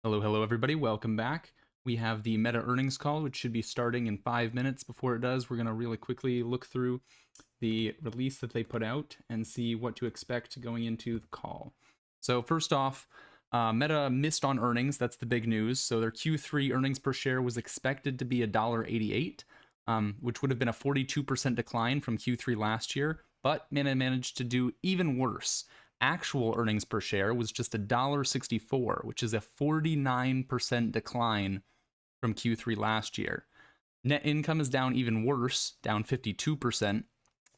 Hello, everybody. Welcome back. We have the Meta earnings call, which should be starting in 5 minutes. Before it does, we're going to really quickly look through the release that they put out and see what to expect going into the call. So first off, Meta missed on earnings. That's the big news. So their Q3 earnings per share was expected to be $1.88, which would have been a 42% decline from Q3 last year, but Meta managed to do even worse. Actual earnings per share was just $1.64, which is a 49% decline from Q3 last year. Net income is down even worse, down 52%,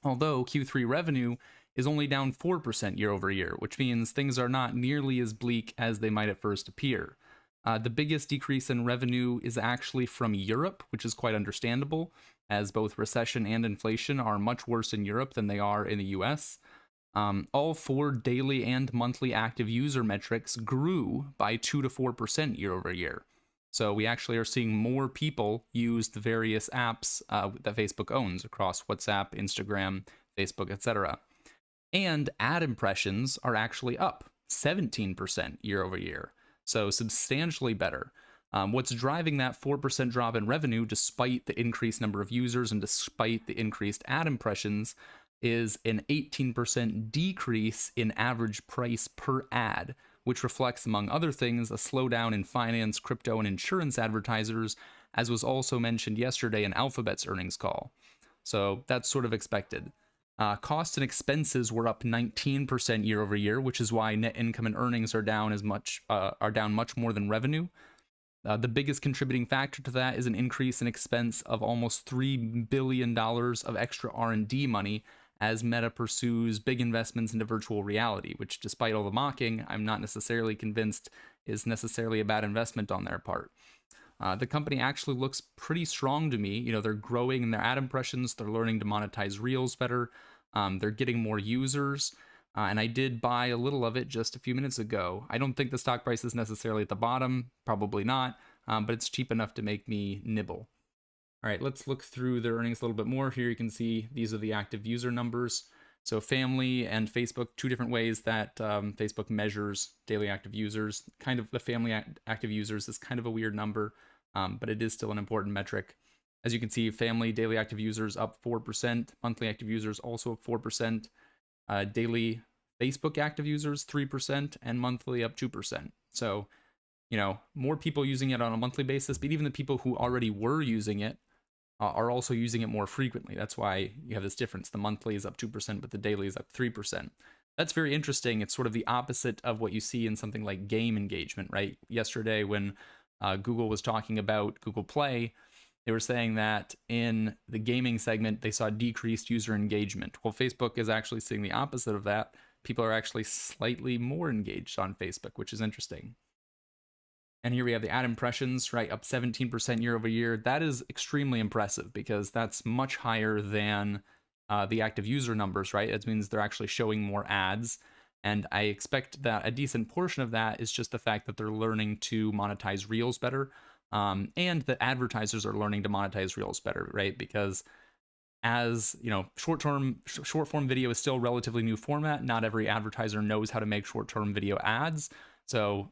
although Q3 revenue is only down 4% year over year, which means things are not nearly as bleak as they might at first appear. The biggest decrease in revenue is actually from Europe, which is quite understandable, as both recession and inflation are much worse in Europe than they are in the US. All four daily and monthly active user metrics grew by 2 to 4% year over year. So we actually are seeing more people use the various apps that Facebook owns across WhatsApp, Instagram, Facebook, etc. And ad impressions are actually up 17% year over year. So substantially better. What's driving that 4% drop in revenue, despite the increased number of users and despite the increased ad impressions, is an 18% decrease in average price per ad, which reflects, among other things, a slowdown in finance, crypto, and insurance advertisers, as was also mentioned yesterday in Alphabet's earnings call. So that's sort of expected. Costs and expenses were up 19% year over year, which is why net income and earnings are down much more than revenue. The biggest contributing factor to that is an increase in expense of almost $3 billion of extra R&D money as Meta pursues big investments into virtual reality, which, despite all the mocking, I'm not necessarily convinced is necessarily a bad investment on their part. The company actually looks pretty strong to me. They're growing in their ad impressions. They're learning to monetize Reels better. They're getting more users. And I did buy a little of it just a few minutes ago. I don't think the stock price is necessarily at the bottom. Probably not. But it's cheap enough to make me nibble. All right, let's look through their earnings a little bit more. Here you can see these are the active user numbers. So family and Facebook, two different ways that Facebook measures daily active users. Kind of the family active users is kind of a weird number, but it is still an important metric. As you can see, family daily active users up 4%, monthly active users also up 4%, daily Facebook active users 3%, and monthly up 2%. So, more people using it on a monthly basis, but even the people who already were using it are also using it more frequently. That's why you have this difference. The monthly is up 2%, but the daily is up 3%. That's very interesting. It's sort of the opposite of what you see in something like game engagement, right? Yesterday, when Google was talking about Google Play, they were saying that in the gaming segment, they saw decreased user engagement. Well, Facebook is actually seeing the opposite of that. People are actually slightly more engaged on Facebook, which is interesting. And here we have the ad impressions, right, up 17% year over year. That is extremely impressive because that's much higher than the active user numbers, right? That means they're actually showing more ads. And I expect that a decent portion of that is just the fact that they're learning to monetize Reels better. And that advertisers are learning to monetize Reels better, right? Because as short form video is still a relatively new format. Not every advertiser knows how to make short term video ads. So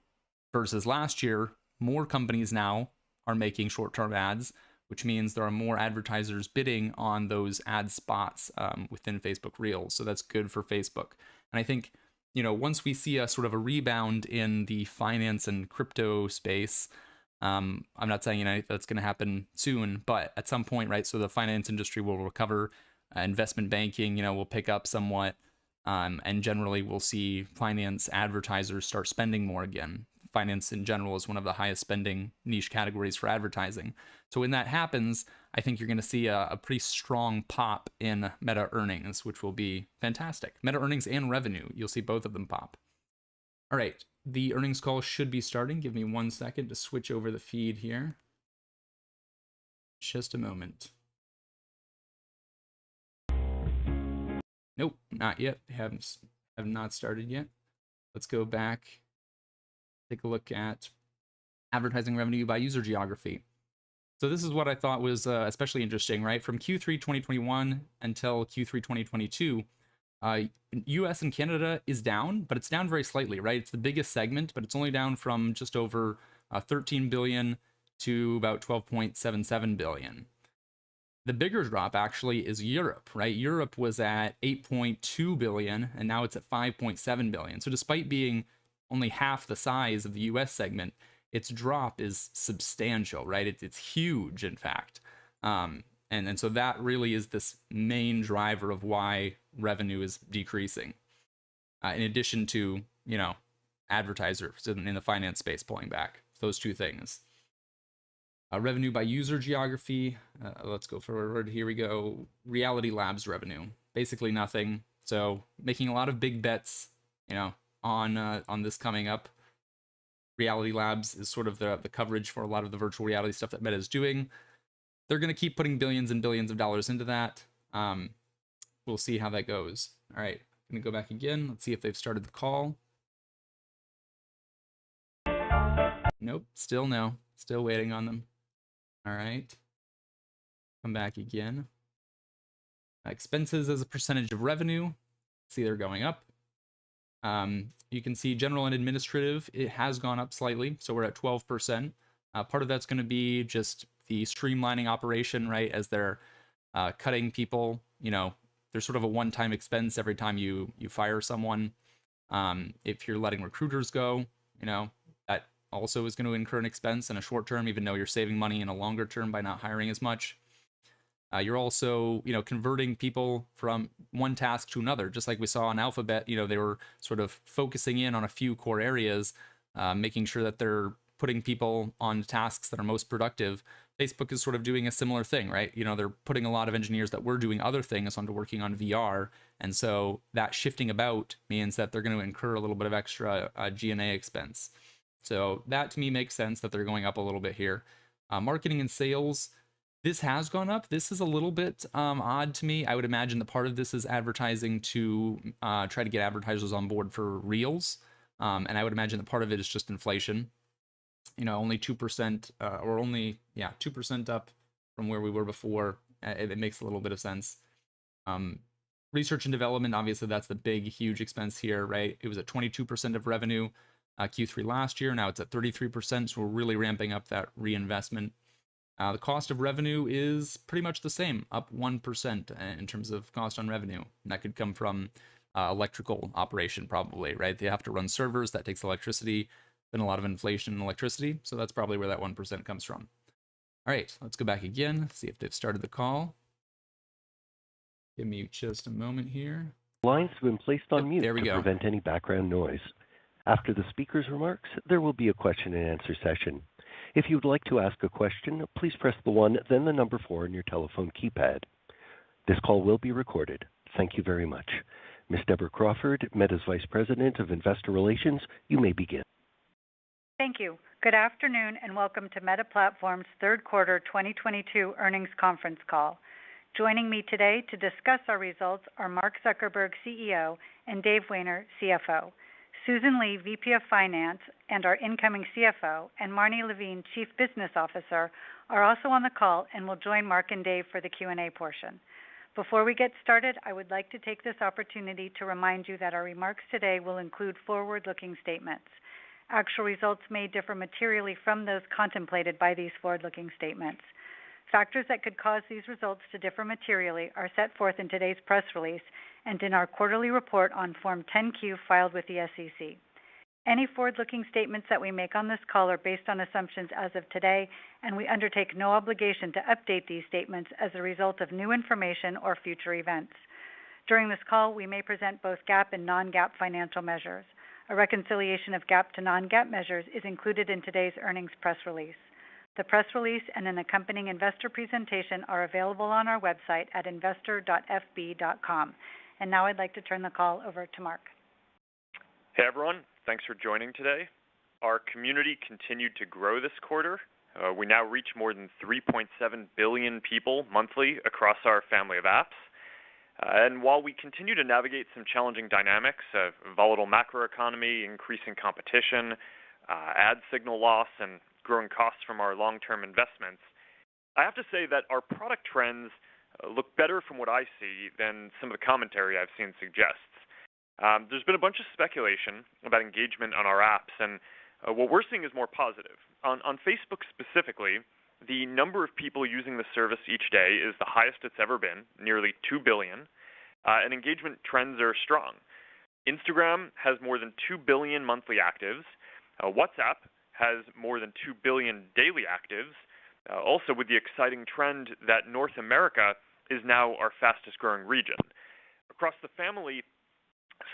versus last year, more companies now are making short-term ads, which means there are more advertisers bidding on those ad spots within Facebook Reels. So that's good for Facebook. And I think, once we see a sort of a rebound in the finance and crypto space, I'm not saying that's going to happen soon, but at some point, right? So the finance industry will recover, investment banking, will pick up somewhat, and generally we'll see finance advertisers start spending more again. Finance in general is one of the highest spending niche categories for advertising. So when that happens, I think you're going to see a pretty strong pop in Meta earnings, which will be fantastic. Meta earnings and revenue, you'll see both of them pop. All right, the earnings call should be starting. Give me 1 second to switch over the feed here. Just a moment. Nope, not yet. Have not started yet. Let's go back. Take a look at advertising revenue by user geography. So this is what I thought was especially interesting, right? From Q3 2021 until Q3 2022, US and Canada is down, but it's down very slightly, right? It's the biggest segment, but it's only down from just over 13 billion to about 12.77 billion. The bigger drop actually is Europe, right? Europe was at 8.2 billion and now it's at 5.7 billion. So despite being only half the size of the US segment, its drop is substantial, right? It's huge, in fact. And so that really is this main driver of why revenue is decreasing. In addition to, advertisers in the finance space pulling back. Those two things. Revenue by user geography. Let's go forward. Here we go. Reality Labs revenue. Basically nothing. So making a lot of big bets, on this coming up. Reality Labs is sort of the coverage for a lot of the virtual reality stuff that Meta is doing. They're going to keep putting billions and billions of dollars into that. We'll see how that goes. All right, I'm going to go back again. Let's see if they've started the call. Nope, still no. Still waiting on them. All right. Come back again. Expenses as a percentage of revenue. See, they're going up. You can see general and administrative, it has gone up slightly. So we're at 12%. Part of that's going to be just the streamlining operation, right? As they're cutting people, there's sort of a one-time expense every time you fire someone. If you're letting recruiters go, that also is going to incur an expense in a short term, even though you're saving money in a longer term by not hiring as much. You're also, converting people from one task to another, just like we saw on Alphabet. They were sort of focusing in on a few core areas, making sure that they're putting people on tasks that are most productive. Facebook is sort of doing a similar thing, right? They're putting a lot of engineers that were doing other things onto working on VR. And so that shifting about means that they're going to incur a little bit of extra G&A expense. So that to me makes sense that they're going up a little bit here. Marketing and sales, this has gone up. This is a little bit odd to me. I would imagine that part of this is advertising to try to get advertisers on board for Reels. And I would imagine that part of it is just inflation. Only 2% or only, 2% up from where we were before. It makes a little bit of sense. Research and development, obviously that's the big, huge expense here, right? It was at 22% of revenue Q3 last year. Now it's at 33%. So we're really ramping up that reinvestment. The cost of revenue is pretty much the same, up 1% in terms of cost on revenue. And that could come from electrical operation probably, right? They have to run servers, that takes electricity, been a lot of inflation in electricity, so that's probably where that 1% comes from. All right, let's go back again, see if they've started the call. Give me just a moment here. Lines have been placed on mute there we to go. prevent any background noise. After the speaker's remarks, there will be a question and answer session. If you would like to ask a question, please press the 1, then the number 4 on your telephone keypad. This call will be recorded. Thank you very much. Ms. Deborah Crawford, Meta's Vice President of Investor Relations, you may begin. Thank you. Good afternoon and welcome to Meta Platforms' third quarter 2022 earnings conference call. Joining me today to discuss our results are Mark Zuckerberg, CEO, and Dave Wehner, CFO. Susan Li, VP of Finance, and our incoming CFO, and Marnie Levine, Chief Business Officer, are also on the call and will join Mark and Dave for the Q&A portion. Before we get started, I would like to take this opportunity to remind you that our remarks today will include forward-looking statements. Actual results may differ materially from those contemplated by these forward-looking statements. Factors that could cause these results to differ materially are set forth in today's press release and in our quarterly report on Form 10-Q filed with the SEC. Any forward-looking statements that we make on this call are based on assumptions as of today, and we undertake no obligation to update these statements as a result of new information or future events. During this call, we may present both GAAP and non-GAAP financial measures. A reconciliation of GAAP to non-GAAP measures is included in today's earnings press release. The press release and an accompanying investor presentation are available on our website at investor.fb.com. And now I'd like to turn the call over to Mark. Hey everyone, thanks for joining today. Our community continued to grow this quarter. We now reach more than 3.7 billion people monthly across our family of apps. And while we continue to navigate some challenging dynamics of volatile macroeconomy, increasing competition, ad signal loss, and growing costs from our long-term investments, I have to say that our product trends look better from what I see than some of the commentary I've seen suggests. There's been a bunch of speculation about engagement on our apps, and What we're seeing is more positive. On Facebook specifically, the number of people using the service each day is the highest it's ever been, nearly 2 billion, and engagement trends are strong. Instagram has more than 2 billion monthly actives. WhatsApp has more than 2 billion daily actives, also with the exciting trend that North America is now our fastest growing region. Across the family,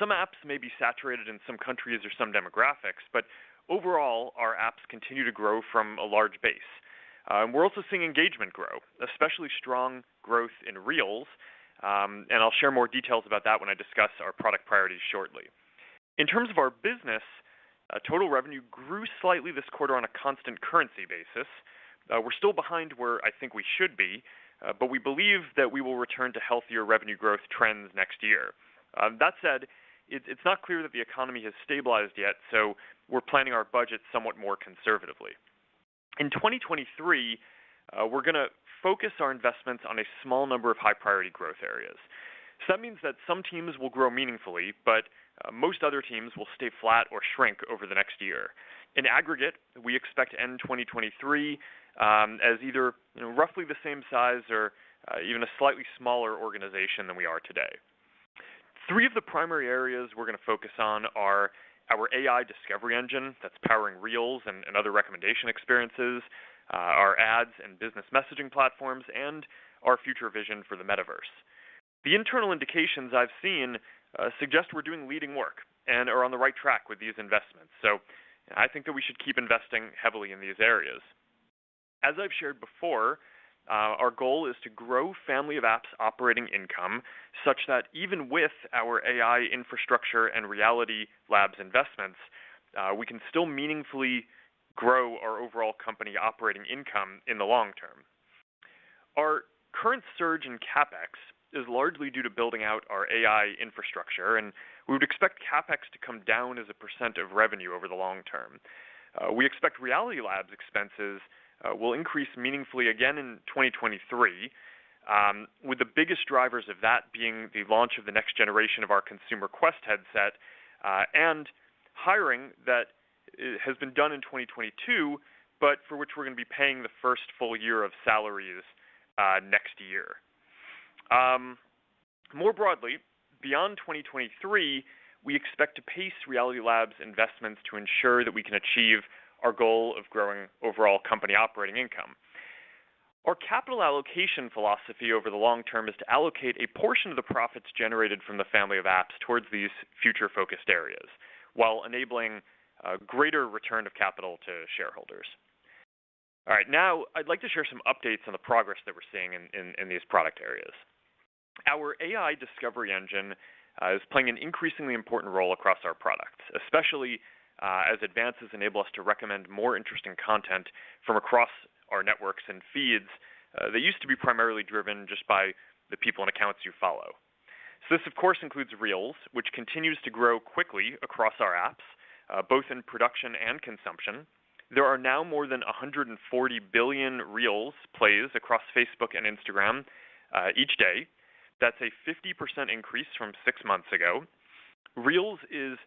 some apps may be saturated in some countries or some demographics, but overall, our apps continue to grow from a large base. We're also seeing engagement grow, especially strong growth in Reels, and I'll share more details about that when I discuss our product priorities shortly. In terms of our business, total revenue grew slightly this quarter on a constant currency basis. We're still behind where I think we should be, but we believe that we will return to healthier revenue growth trends next year. That said, it's not clear that the economy has stabilized yet, so we're planning our budget somewhat more conservatively. In 2023, we're going to focus our investments on a small number of high-priority growth areas. So that means that some teams will grow meaningfully, but most other teams will stay flat or shrink over the next year. In aggregate, we expect to end 2023 as either roughly the same size or even a slightly smaller organization than we are today. Three of the primary areas we're going to focus on are our AI discovery engine that's powering Reels and other recommendation experiences, our ads and business messaging platforms, and our future vision for the metaverse. The internal indications I've seen suggest we're doing leading work and are on the right track with these investments. So I think that we should keep investing heavily in these areas. As I've shared before, our goal is to grow Family of Apps operating income such that even with our AI infrastructure and Reality Labs investments, we can still meaningfully grow our overall company operating income in the long term. Our current surge in CapEx is largely due to building out our AI infrastructure, and we would expect CapEx to come down as a percent of revenue over the long term. We expect Reality Labs expenses will increase meaningfully again in 2023, with the biggest drivers of that being the launch of the next generation of our consumer Quest headset and hiring that has been done in 2022, but for which we're going to be paying the first full year of salaries next year. More broadly, beyond 2023, we expect to pace Reality Labs investments to ensure that we can achieve our goal of growing overall company operating income. Our capital allocation philosophy over the long term is to allocate a portion of the profits generated from the Family of Apps towards these future-focused areas, while enabling a greater return of capital to shareholders. All right, now I'd like to share some updates on the progress that we're seeing in these product areas. Our AI discovery engine is playing an increasingly important role across our products, especially as advances enable us to recommend more interesting content from across our networks and feeds that used to be primarily driven just by the people and accounts you follow. So this, of course, includes Reels, which continues to grow quickly across our apps, both in production and consumption. There are now more than 140 billion Reels plays across Facebook and Instagram each day. That's a 50% increase from 6 months ago. Reels is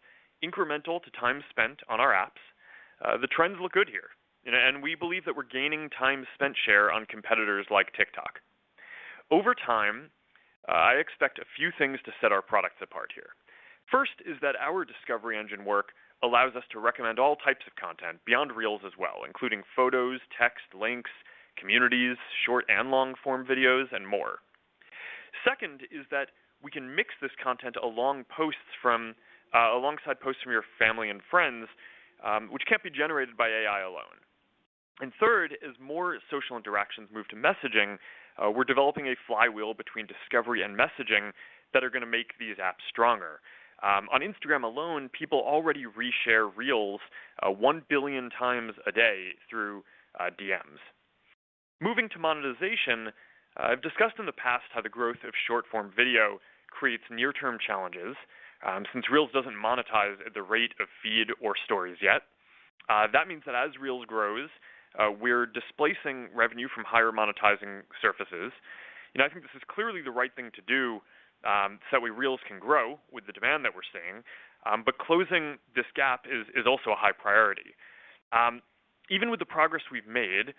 incremental to time spent on our apps. The trends look good here, and we believe that we're gaining time spent share on competitors like TikTok. Over time, I expect a few things to set our products apart here. First is that our discovery engine work allows us to recommend all types of content beyond Reels as well, including photos, text, links, communities, short and long form videos, and more. Second is that we can mix this content alongside posts from your family and friends, which can't be generated by AI alone. And third, as more social interactions move to messaging, we're developing a flywheel between discovery and messaging that are going to make these apps stronger. On Instagram alone, people already reshare Reels 1 billion times a day through DMs. Moving to monetization, I've discussed in the past how the growth of short-form video creates near-term challenges, since Reels doesn't monetize at the rate of feed or stories yet. That means that as Reels grows, we're displacing revenue from higher monetizing surfaces. I think this is clearly the right thing to do so that way Reels can grow with the demand that we're seeing. but closing this gap is also a high priority. Even with the progress we've made,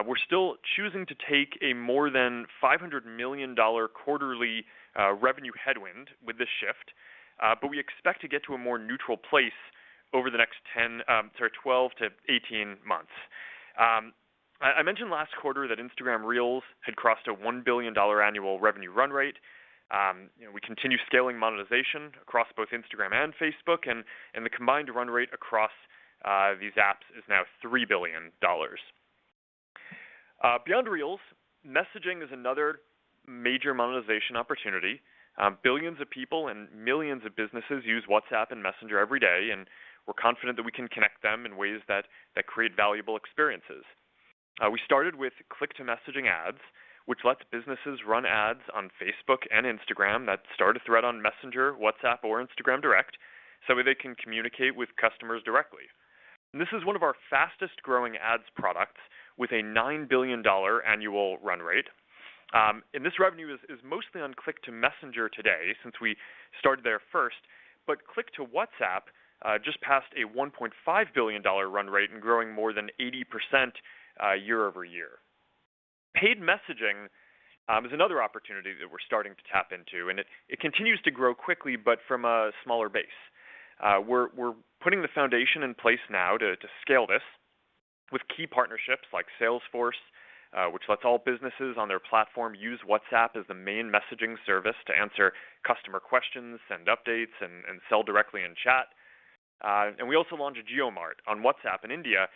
we're still choosing to take a more than $500 million quarterly revenue headwind with this shift, but we expect to get to a more neutral place over the next 12 to 18 months. I mentioned last quarter that Instagram Reels had crossed a $1 billion annual revenue run rate. We continue scaling monetization across both Instagram and Facebook, and the combined run rate across these apps is now $3 billion. Beyond Reels, messaging is another major monetization opportunity. Billions of people and millions of businesses use WhatsApp and Messenger every day, and we're confident that we can connect them in ways that create valuable experiences. We started with click-to-messaging ads, which lets businesses run ads on Facebook and Instagram that start a thread on Messenger, WhatsApp, or Instagram Direct, so they can communicate with customers directly. And this is one of our fastest-growing ads products with a $9 billion annual run rate. And this revenue is mostly on click-to-Messenger today, since we started there first, but click-to-WhatsApp just passed a $1.5 billion run rate and growing more than 80% year over year. Paid messaging is another opportunity that we're starting to tap into, and it continues to grow quickly, but from a smaller base. We're putting the foundation in place now to scale this with key partnerships like Salesforce, which lets all businesses on their platform use WhatsApp as the main messaging service to answer customer questions, send updates, and sell directly in chat. And we also launched GeoMart on WhatsApp in India,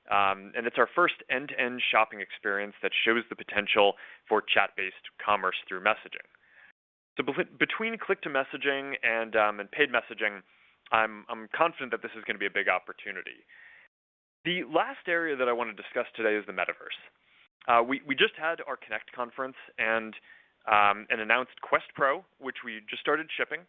and it's our first end-to-end shopping experience that shows the potential for chat-based commerce through messaging. So between click-to-messaging and paid messaging, I'm confident that this is going to be a big opportunity. The last area that I want to discuss today is the metaverse. We just had our Connect conference and announced Quest Pro, which we just started shipping.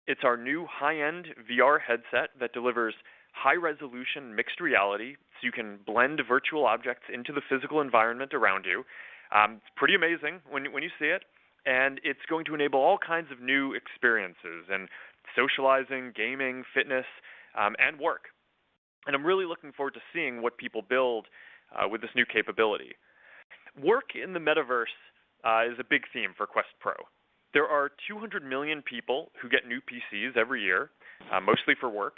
It's our new high-end VR headset that delivers high-resolution mixed reality, so you can blend virtual objects into the physical environment around you. It's pretty amazing when you see it, and it's going to enable all kinds of new experiences and socializing, gaming, fitness, and work. And I'm really looking forward to seeing what people build with this new capability. Work in the metaverse is a big theme for Quest Pro. There are 200 million people who get new PCs every year, mostly for work.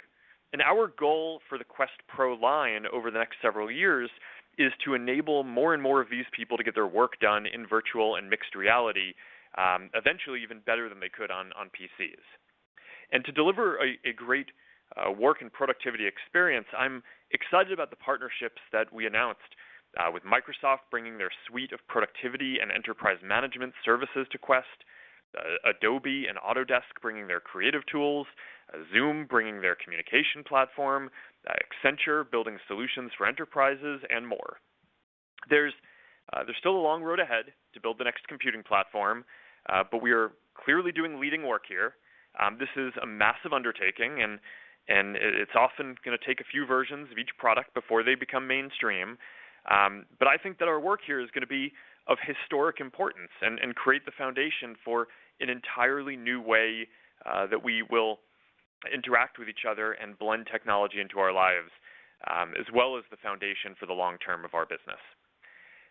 And our goal for the Quest Pro line over the next several years is to enable more and more of these people to get their work done in virtual and mixed reality, eventually even better than they could on PCs. And to deliver a great work and productivity experience, I'm excited about the partnerships that we announced with Microsoft bringing their suite of productivity and enterprise management services to Quest, Adobe and Autodesk bringing their creative tools, Zoom bringing their communication platform, Accenture building solutions for enterprises, and more. There's still a long road ahead to build the next computing platform, but we are clearly doing leading work here. This is a massive undertaking, and it's often going to take a few versions of each product before they become mainstream. But I think that our work here is going to be of historic importance and create the foundation for an entirely new way that we will interact with each other and blend technology into our lives, as well as the foundation for the long term of our business.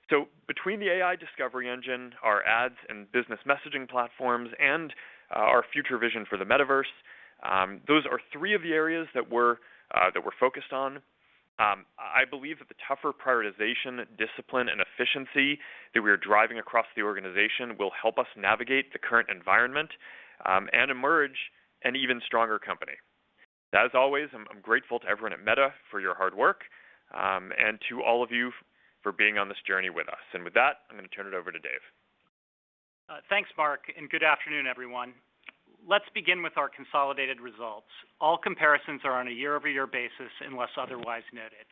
So between the AI discovery engine, our ads and business messaging platforms, and our future vision for the metaverse, those are three of the areas that we're focused on. I believe that the tougher prioritization, discipline, and efficiency that we are driving across the organization will help us navigate the current environment and emerge an even stronger company. As always, I'm grateful to everyone at Meta for your hard work, and to all of you for being on this journey with us. And with that, I'm going to turn it over to Dave. Thanks, Mark, and good afternoon, everyone. Let's begin with our consolidated results. All comparisons are on a year-over-year basis unless otherwise noted.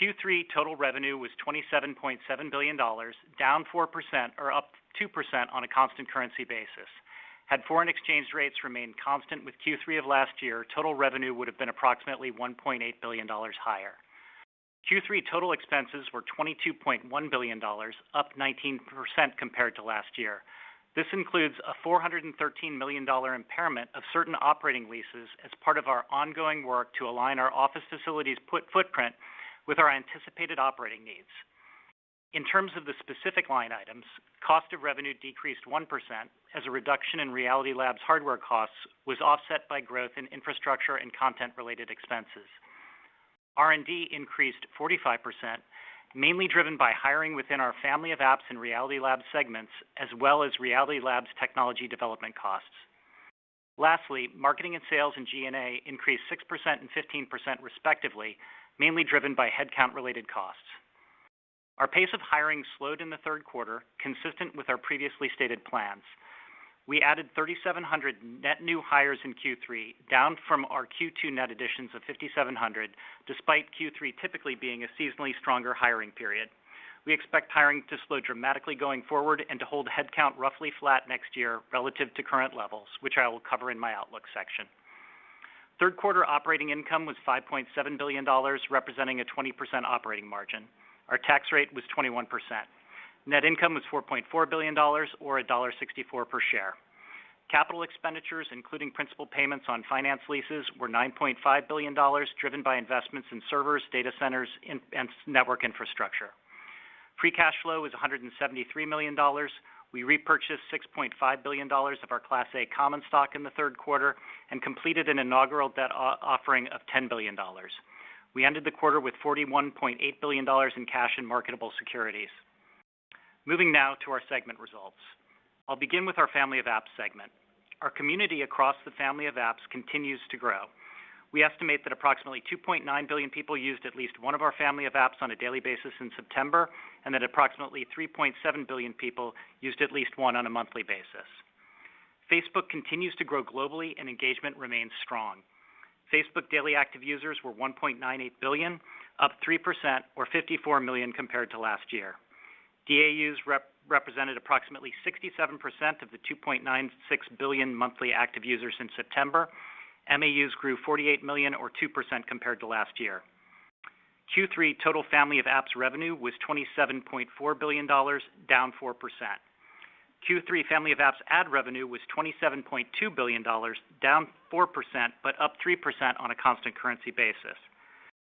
Q3 total revenue was $27.7 billion, down 4% or up 2% on a constant currency basis. Had foreign exchange rates remained constant with Q3 of last year, total revenue would have been approximately $1.8 billion higher. Q3 total expenses were $22.1 billion, up 19% compared to last year. This includes a $413 million impairment of certain operating leases as part of our ongoing work to align our office facilities footprint with our anticipated operating needs. In terms of the specific line items, cost of revenue decreased 1% as a reduction in Reality Labs hardware costs was offset by growth in infrastructure and content-related expenses. R&D increased 45%, mainly driven by hiring within our family of apps and Reality Labs segments, as well as Reality Labs technology development costs. Lastly, marketing and sales and G&A increased 6% and 15% respectively, mainly driven by headcount-related costs. Our pace of hiring slowed in the third quarter, consistent with our previously stated plans. We added 3,700 net new hires in Q3, down from our Q2 net additions of 5,700, despite Q3 typically being a seasonally stronger hiring period. We expect hiring to slow dramatically going forward and to hold headcount roughly flat next year relative to current levels, which I will cover in my Outlook section. Third quarter operating income was $5.7 billion, representing a 20% operating margin. Our tax rate was 21%. Net income was $4.4 billion, or $1.64 per share. Capital expenditures, including principal payments on finance leases, were $9.5 billion, driven by investments in servers, data centers, and network infrastructure. Free cash flow was $173 million. We repurchased $6.5 billion of our Class A common stock in the third quarter and completed an inaugural debt offering of $10 billion. We ended the quarter with $41.8 billion in cash and marketable securities. Moving now to our segment results. I'll begin with our Family of Apps segment. Our community across the Family of Apps continues to grow. We estimate that approximately 2.9 billion people used at least one of our Family of Apps on a daily basis in September, and that approximately 3.7 billion people used at least one on a monthly basis. Facebook continues to grow globally and engagement remains strong. Facebook daily active users were 1.98 billion, up 3% or 54 million compared to last year. DAUs represented approximately 67% of the 2.96 billion monthly active users in September. MAUs grew 48 million or 2% compared to last year. Q3 total Family of Apps revenue was $27.4 billion, down 4%. Q3 Family of Apps ad revenue was $27.2 billion, down 4%, but up 3% on a constant currency basis.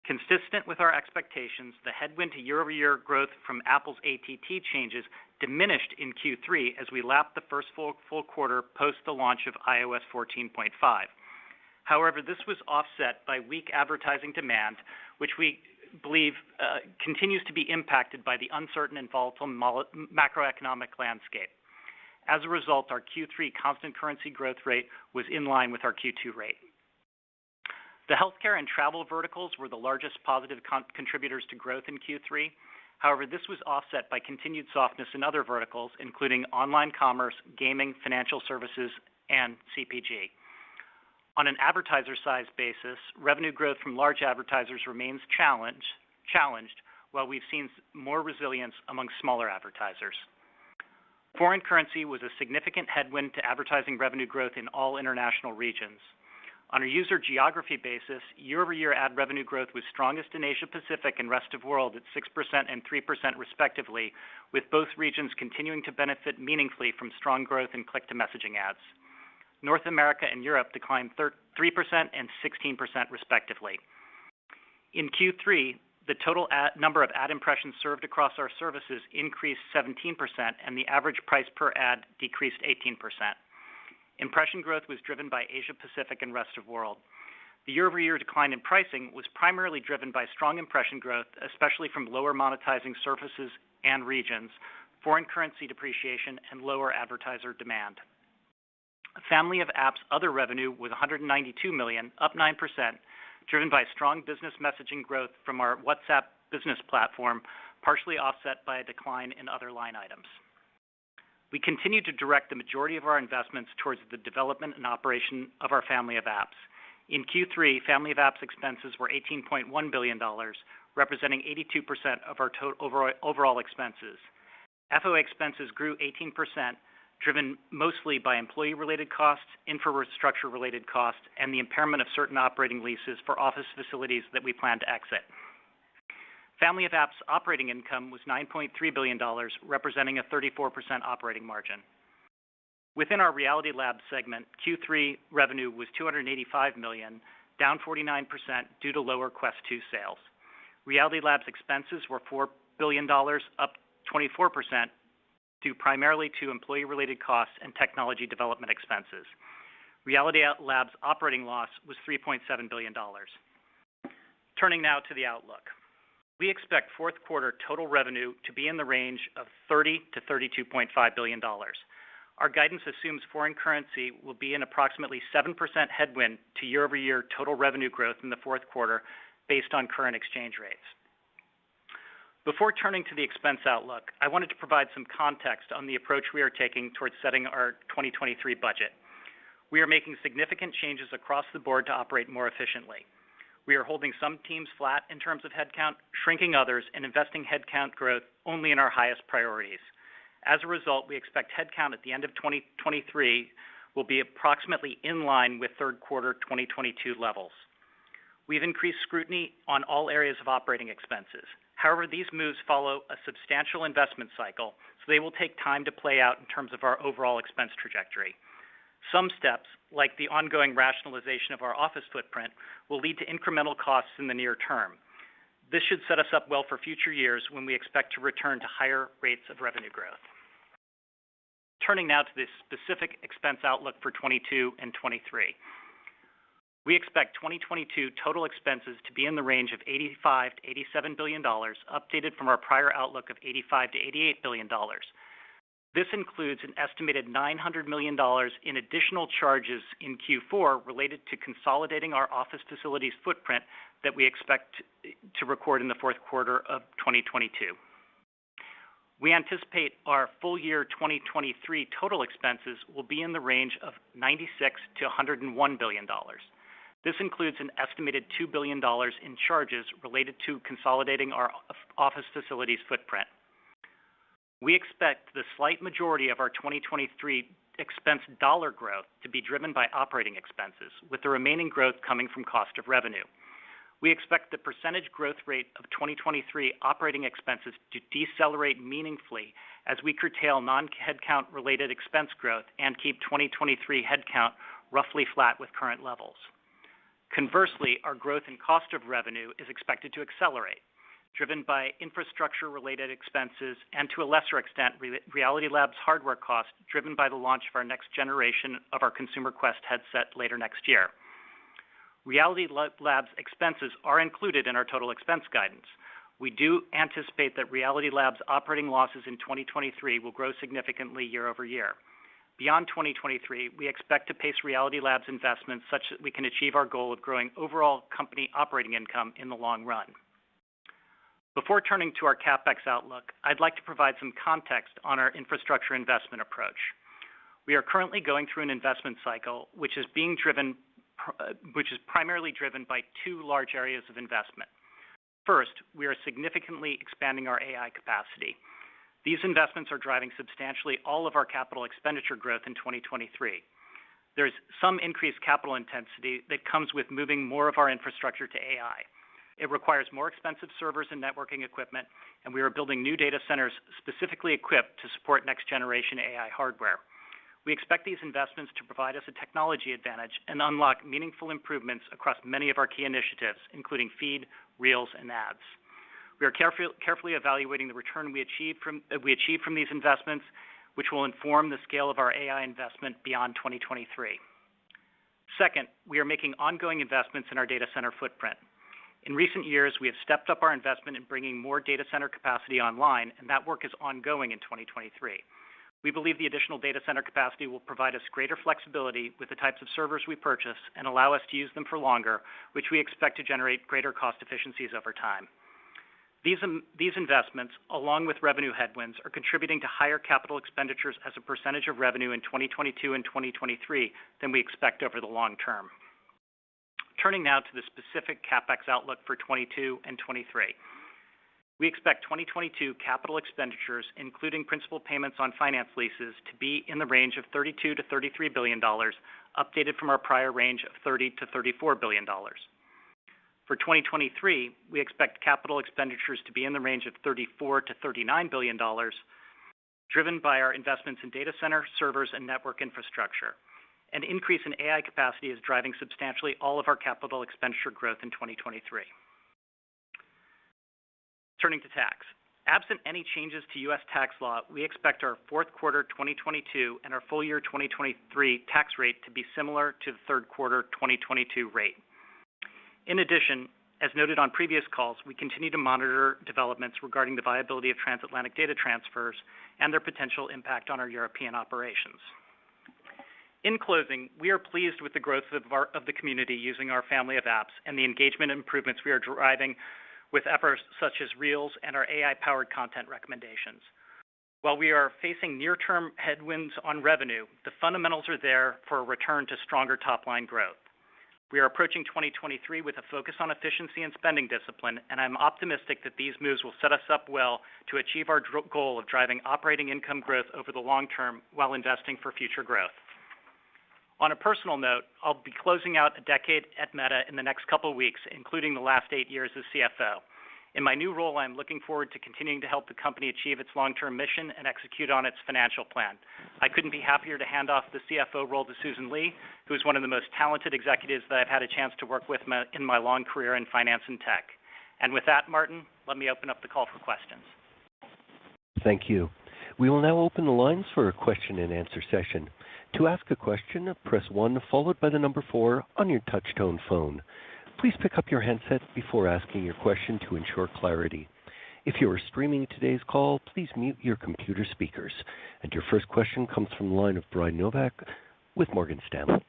Consistent with our expectations, the headwind to year-over-year growth from Apple's ATT changes diminished in Q3 as we lapped the first full quarter post the launch of iOS 14.5. However, this was offset by weak advertising demand, which we believe continues to be impacted by the uncertain and volatile macroeconomic landscape. As a result, our Q3 constant currency growth rate was in line with our Q2 rate. The healthcare and travel verticals were the largest positive contributors to growth in Q3. However, this was offset by continued softness in other verticals, including online commerce, gaming, financial services, and CPG. On an advertiser size basis, revenue growth from large advertisers remains challenged, while we've seen more resilience among smaller advertisers. Foreign currency was a significant headwind to advertising revenue growth in all international regions. On a user geography basis, year-over-year ad revenue growth was strongest in Asia Pacific and rest of world at 6% and 3% respectively, with both regions continuing to benefit meaningfully from strong growth in click-to-messaging ads. North America and Europe declined 3% and 16% respectively. In Q3, the total number of ad impressions served across our services increased 17%, and the average price per ad decreased 18%. Impression growth was driven by Asia Pacific and rest of world. The year-over-year decline in pricing was primarily driven by strong impression growth, especially from lower monetizing services and regions, foreign currency depreciation, and lower advertiser demand. Family of Apps other revenue was $192 million, up 9%, driven by strong business messaging growth from our WhatsApp business platform, partially offset by a decline in other line items. We continue to direct the majority of our investments towards the development and operation of our Family of Apps. In Q3, Family of Apps expenses were $18.1 billion, representing 82% of our overall expenses. FOA expenses grew 18%, driven mostly by employee-related costs, infrastructure-related costs, and the impairment of certain operating leases for office facilities that we plan to exit. Family of Apps operating income was $9.3 billion, representing a 34% operating margin. Within our Reality Labs segment, Q3 revenue was $285 million, down 49% due to lower Quest 2 sales. Reality Labs expenses were $4 billion, up 24%, due primarily to employee-related costs and technology development expenses. Reality Labs operating loss was $3.7 billion. Turning now to the outlook. We expect fourth quarter total revenue to be in the range of $30 to $32.5 billion. Our guidance assumes foreign currency will be an approximately 7% headwind to year-over-year total revenue growth in the fourth quarter based on current exchange rates. Before turning to the expense outlook, I wanted to provide some context on the approach we are taking towards setting our 2023 budget. We are making significant changes across the board to operate more efficiently. We are holding some teams flat in terms of headcount, shrinking others, and investing headcount growth only in our highest priorities. As a result, we expect headcount at the end of 2023 will be approximately in line with third quarter 2022 levels. We've increased scrutiny on all areas of operating expenses. However, these moves follow a substantial investment cycle, so they will take time to play out in terms of our overall expense trajectory. Some steps, like the ongoing rationalization of our office footprint, will lead to incremental costs in the near term. This should set us up well for future years when we expect to return to higher rates of revenue growth. Turning now to the specific expense outlook for 22 and 23. We expect 2022 total expenses to be in the range of $85 to $87 billion, updated from our prior outlook of $85 to $88 billion. This includes an estimated $900 million in additional charges in Q4 related to consolidating our office facilities footprint that we expect to record in the fourth quarter of 2022. We anticipate our full year 2023 total expenses will be in the range of $96 to $101 billion. This includes an estimated $2 billion in charges related to consolidating our office facilities footprint. We expect the slight majority of our 2023 expense dollar growth to be driven by operating expenses, with the remaining growth coming from cost of revenue. We expect the percentage growth rate of 2023 operating expenses to decelerate meaningfully as we curtail non-headcount related expense growth and keep 2023 headcount roughly flat with current levels. Conversely, our growth in cost of revenue is expected to accelerate, driven by infrastructure-related expenses and, to a lesser extent, Reality Labs hardware costs driven by the launch of our next generation of our Consumer Quest headset later next year. Reality Labs expenses are included in our total expense guidance. We do anticipate that Reality Labs operating losses in 2023 will grow significantly year over year. Beyond 2023, we expect to pace Reality Labs investments such that we can achieve our goal of growing overall company operating income in the long run. Before turning to our CapEx outlook, I'd like to provide some context on our infrastructure investment approach. We are currently going through an investment cycle which is primarily driven by two large areas of investment. First, we are significantly expanding our AI capacity. These investments are driving substantially all of our capital expenditure growth in 2023. There's some increased capital intensity that comes with moving more of our infrastructure to AI. It requires more expensive servers and networking equipment, and we are building new data centers specifically equipped to support next generation AI hardware. We expect these investments to provide us a technology advantage and unlock meaningful improvements across many of our key initiatives, including Feed, Reels, and Ads. We are carefully evaluating the return we achieve from these investments, which will inform the scale of our AI investment beyond 2023. Second, we are making ongoing investments in our data center footprint. In recent years, we have stepped up our investment in bringing more data center capacity online, and that work is ongoing in 2023. We believe the additional data center capacity will provide us greater flexibility with the types of servers we purchase and allow us to use them for longer, which we expect to generate greater cost efficiencies over time. These investments, along with revenue headwinds, are contributing to higher capital expenditures as a percentage of revenue in 2022 and 2023 than we expect over the long term. Turning now to the specific CapEx outlook for 22 and 23. We expect 2022 capital expenditures, including principal payments on finance leases, to be in the range of $32 to $33 billion, updated from our prior range of $30 to $34 billion. For 2023, we expect capital expenditures to be in the range of $34 to $39 billion, driven by our investments in data center, servers, and network infrastructure. An increase in AI capacity is driving substantially all of our capital expenditure growth in 2023. Turning to tax. Absent any changes to U.S. tax law, we expect our fourth quarter 2022 and our full year 2023 tax rate to be similar to the third quarter 2022 rate. In addition, as noted on previous calls, we continue to monitor developments regarding the viability of transatlantic data transfers and their potential impact on our European operations. In closing, we are pleased with the growth of the community using our family of apps and the engagement improvements we are driving with efforts such as Reels and our AI-powered content recommendations. While we are facing near-term headwinds on revenue, the fundamentals are there for a return to stronger top-line growth. We are approaching 2023 with a focus on efficiency and spending discipline, and I'm optimistic that these moves will set us up well to achieve our goal of driving operating income growth over the long term while investing for future growth. On a personal note, I'll be closing out a decade at Meta in the next couple of weeks, including the last 8 years as CFO. In my new role, I'm looking forward to continuing to help the company achieve its long-term mission and execute on its financial plan. I couldn't be happier to hand off the CFO role to Susan Li, who is one of the most talented executives that I've had a chance to work with in my long career in finance and tech. And with that, Martin, let me open up the call for questions. Thank you. We will now open the lines for a question and answer session. To ask a question, press 1 followed by the number 4 on your touch-tone phone. Please pick up your handset before asking your question to ensure clarity. If you are streaming today's call, please mute your computer speakers. And your first question comes from the line of Brian Nowak with Morgan Stanley.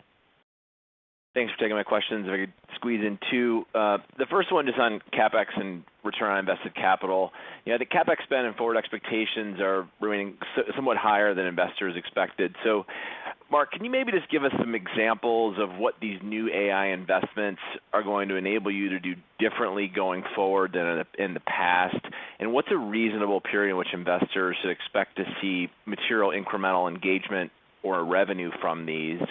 Thanks for taking my questions. If I could squeeze in 2. The first one is on CapEx and return on invested capital. The CapEx spend and forward expectations are remaining somewhat higher than investors expected. So, Mark, can you maybe just give us some examples of what these new AI investments are going to enable you to do differently going forward than in the past? And what's a reasonable period in which investors should expect to see material incremental engagement or revenue from these?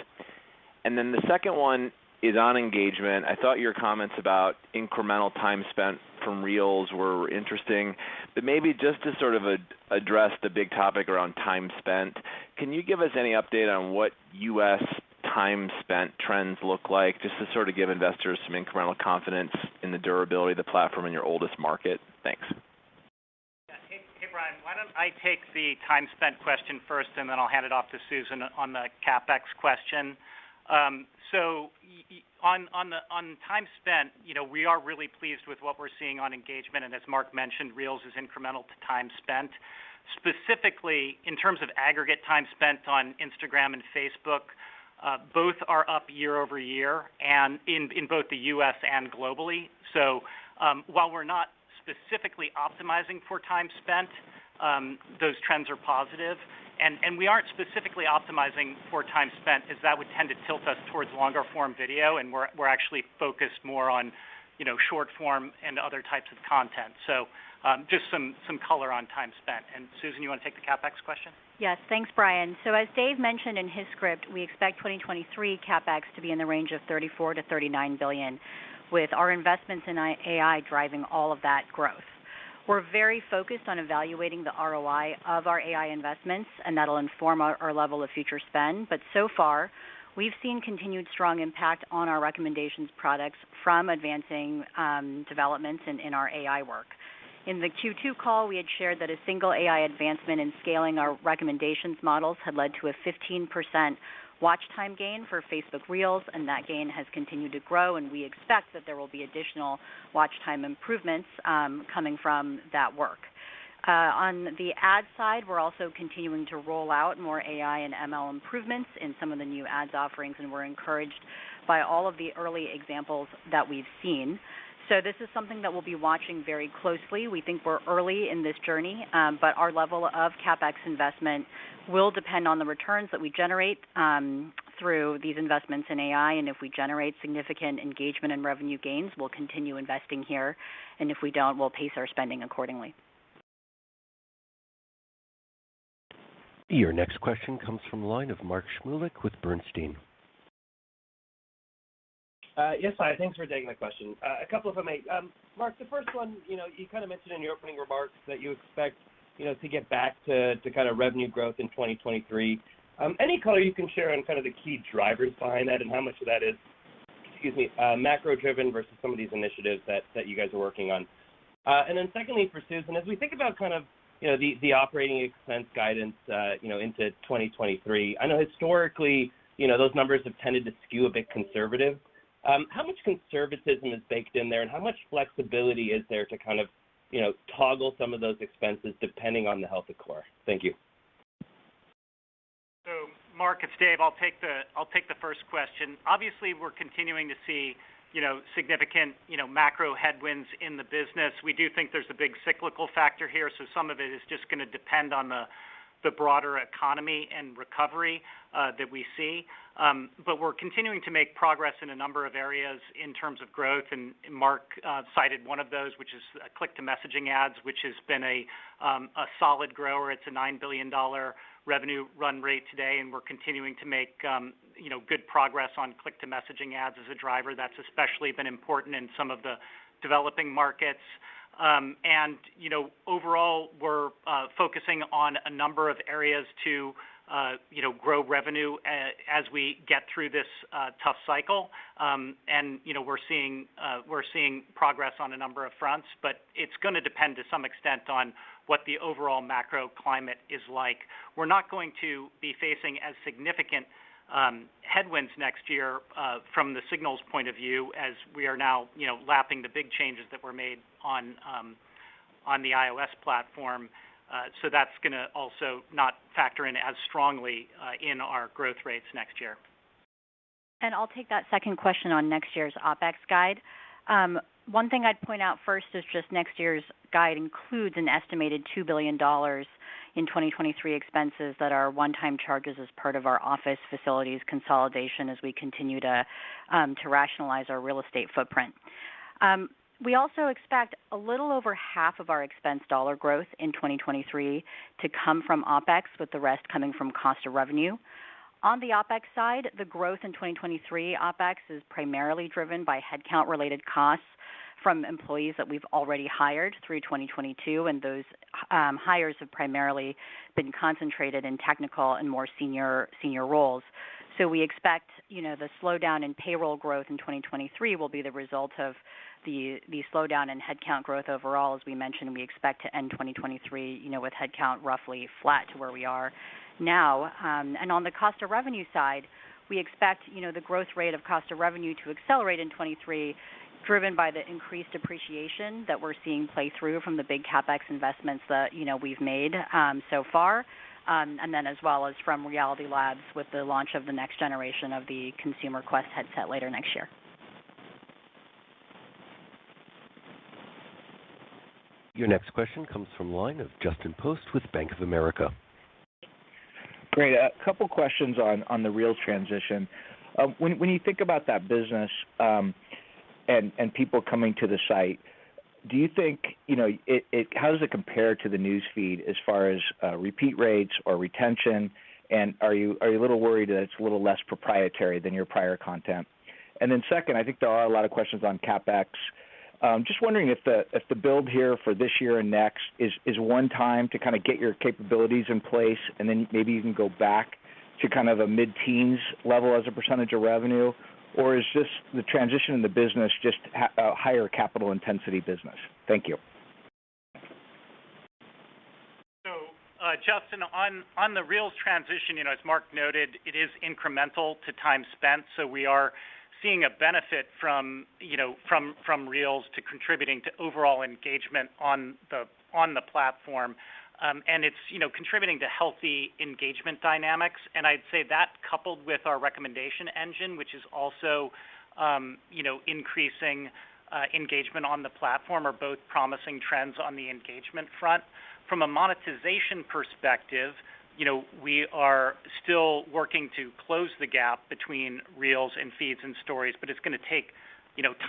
And then the second one is on engagement. I thought your comments about incremental time spent from Reels were interesting, but maybe just to sort of address the big topic around time spent, can you give us any update on what U.S. time spent trends look like, just to sort of give investors some incremental confidence in the durability of the platform in your oldest market? Thanks. Yeah. Hey, Brian, why don't I take the time spent question first, and then I'll hand it off to Susan on the CapEx question. So on time spent, we are really pleased with what we're seeing on engagement, and as Mark mentioned, Reels is incremental to time spent. Specifically, in terms of aggregate time spent on Instagram and Facebook, both are up year over year, and in both the U.S. and globally. So while we're not specifically optimizing for time spent, those trends are positive. And we aren't specifically optimizing for time spent, as that would tend to tilt us towards longer form video, and we're actually focused more on, short form and other types of content. So just some color on time spent. And Susan, you want to take the CapEx question? Yes, thanks, Brian. So as Dave mentioned in his script, we expect 2023 CapEx to be in the range of $34 to $39 billion, with our investments in AI driving all of that growth. We're very focused on evaluating the ROI of our AI investments, and that'll inform our level of future spend. But so far, we've seen continued strong impact on our recommendations products from advancing developments in our AI work. In the Q2 call, we had shared that a single AI advancement in scaling our recommendations models had led to a 15% watch time gain for Facebook Reels, and that gain has continued to grow, and we expect that there will be additional watch time improvements coming from that work. On the ad side, we're also continuing to roll out more AI and ML improvements in some of the new ads offerings, and we're encouraged by all of the early examples that we've seen. So this is something that we'll be watching very closely. We think we're early in this journey, but our level of CapEx investment will depend on the returns that we generate through these investments in AI. And if we generate significant engagement and revenue gains, we'll continue investing here. And if we don't, we'll pace our spending accordingly. Your next question comes from the line of Mark Shmulik with Bernstein. Yes, hi. Thanks for taking my question. A couple of them. Mark, the first one, you kind of mentioned in your opening remarks that you expect to get back to kind of revenue growth in 2023. Any color you can share on kind of the key drivers behind that and how much of that is, macro-driven versus some of these initiatives that you guys are working on. And then secondly, for Susan, as we think about kind of, the operating expense guidance, into 2023, I know historically, those numbers have tended to skew a bit conservative. How much conservatism is baked in there, and how much flexibility is there to kind of, toggle some of those expenses depending on the health of core? Thank you. So, Mark, it's Dave. I'll take the first question. Obviously, we're continuing to see, significant, macro headwinds in the business. We do think there's a big cyclical factor here, so some of it is just going to depend on the broader economy and recovery that we see. But we're continuing to make progress in a number of areas in terms of growth, and Mark cited one of those, which is click-to-messaging ads, which has been a solid grower. It's a $9 billion revenue run rate today, and we're continuing to make good progress on click-to-messaging ads as a driver. That's especially been important in some of the developing markets. And overall, we're focusing on a number of areas to grow revenue as we get through this tough cycle. And we're seeing progress on a number of fronts, but it's going to depend to some extent on what the overall macro climate is like. We're not going to be facing as significant headwinds next year from the Signals point of view, as we are now, lapping the big changes that were made on the iOS platform. So that's going to also not factor in as strongly in our growth rates next year. And I'll take that second question on next year's OpEx guide. One thing I'd point out first is just next year's guide includes an estimated $2 billion in 2023 expenses that are one-time charges as part of our office facilities consolidation as we continue to rationalize our real estate footprint. We also expect a little over half of our expense dollar growth in 2023 to come from OpEx, with the rest coming from cost of revenue. On the OpEx side, the growth in 2023 OpEx is primarily driven by headcount-related costs from employees that we've already hired through 2022, and those hires have primarily been concentrated in technical and more senior roles. So we expect, the slowdown in payroll growth in 2023 will be the result of the slowdown in headcount growth overall. As we mentioned, we expect to end 2023, with headcount roughly flat to where we are now. And on the cost of revenue side, we expect, the growth rate of cost of revenue to accelerate in 23, driven by the increased depreciation that we're seeing play through from the big CapEx investments that, we've made so far, and then as well as from Reality Labs with the launch of the next generation of the Consumer Quest headset later next year. Your next question comes from the line of Justin Post with Bank of America. Great. A couple questions on the Reels transition. When you think about that business and people coming to the site, do you think, how does it compare to the news feed as far as repeat rates or retention? And are you a little worried that it's a little less proprietary than your prior content? And then second, I think there are a lot of questions on CapEx. Just wondering if the build here for this year and next is one time to kind of get your capabilities in place, and then maybe you can go back to kind of a mid-teens level as a percentage of revenue, or is just the transition in the business just a higher capital intensity business? Thank you. So, Justin, on the Reels transition, as Mark noted, it is incremental to time spent, so we are seeing a benefit from Reels to contributing to overall engagement on the platform. And it's, contributing to healthy engagement dynamics. And I'd say that coupled with our recommendation engine, which is also, increasing engagement on the platform, are both promising trends on the engagement front. From a monetization perspective, we are still working to close the gap between Reels and Feeds and Stories, but it's going to take,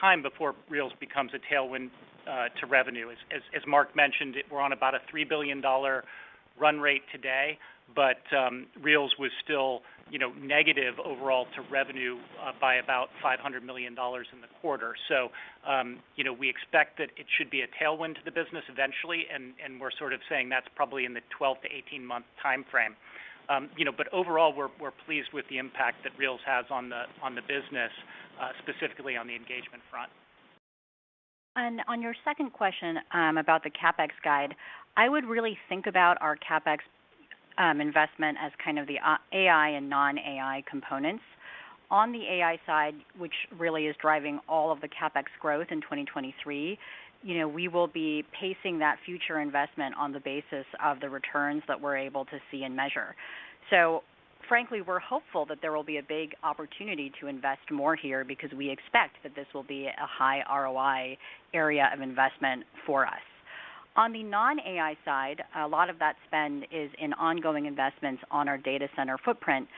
time before Reels becomes a tailwind to revenue. As Mark mentioned, we're on about a $3 billion run rate today, but Reels was still, negative overall to revenue by about $500 million in the quarter. So, we expect that it should be a tailwind to the business eventually, and we're sort of saying that's probably in the 12 to 18 month time frame. But overall, we're pleased with the impact that Reels has on the business, specifically on the engagement front. And on your second question about the CapEx guide, I would really think about our CapEx investment as kind of the AI and non-AI components. On the AI side, which really is driving all of the CapEx growth in 2023, we will be pacing that future investment on the basis of the returns that we're able to see and measure. So frankly, we're hopeful that there will be a big opportunity to invest more here because we expect that this will be a high ROI area of investment for us. On the non-AI side, a lot of that spend is in ongoing investments on our data center footprint,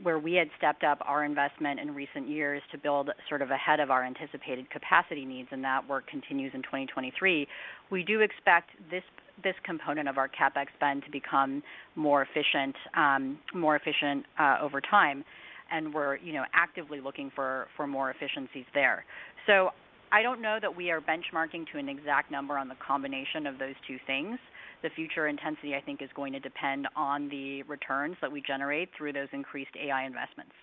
where we had stepped up our investment in recent years to build sort of ahead of our anticipated capacity needs, and that work continues in 2023. We do expect this component of our CapEx spend to become more efficient over time, and we're actively looking for more efficiencies there. So I don't know that we are benchmarking to an exact number on the combination of those two things. The future intensity, I think, is going to depend on the returns that we generate through those increased AI investments.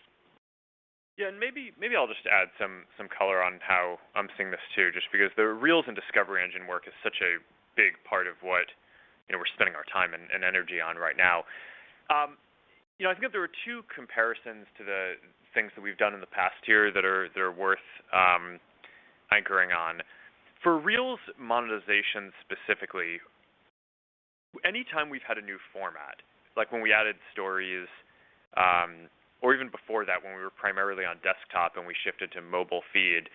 Yeah, and maybe I'll just add some color on how I'm seeing this too, just because the Reels and Discovery Engine work is such a big part of what we're spending our time and energy on right now. I think that there are two comparisons to the things that we've done in the past year that are worth anchoring on. For Reels monetization specifically, anytime we've had a new format, like when we added stories, or even before that when we were primarily on desktop and we shifted to mobile feed,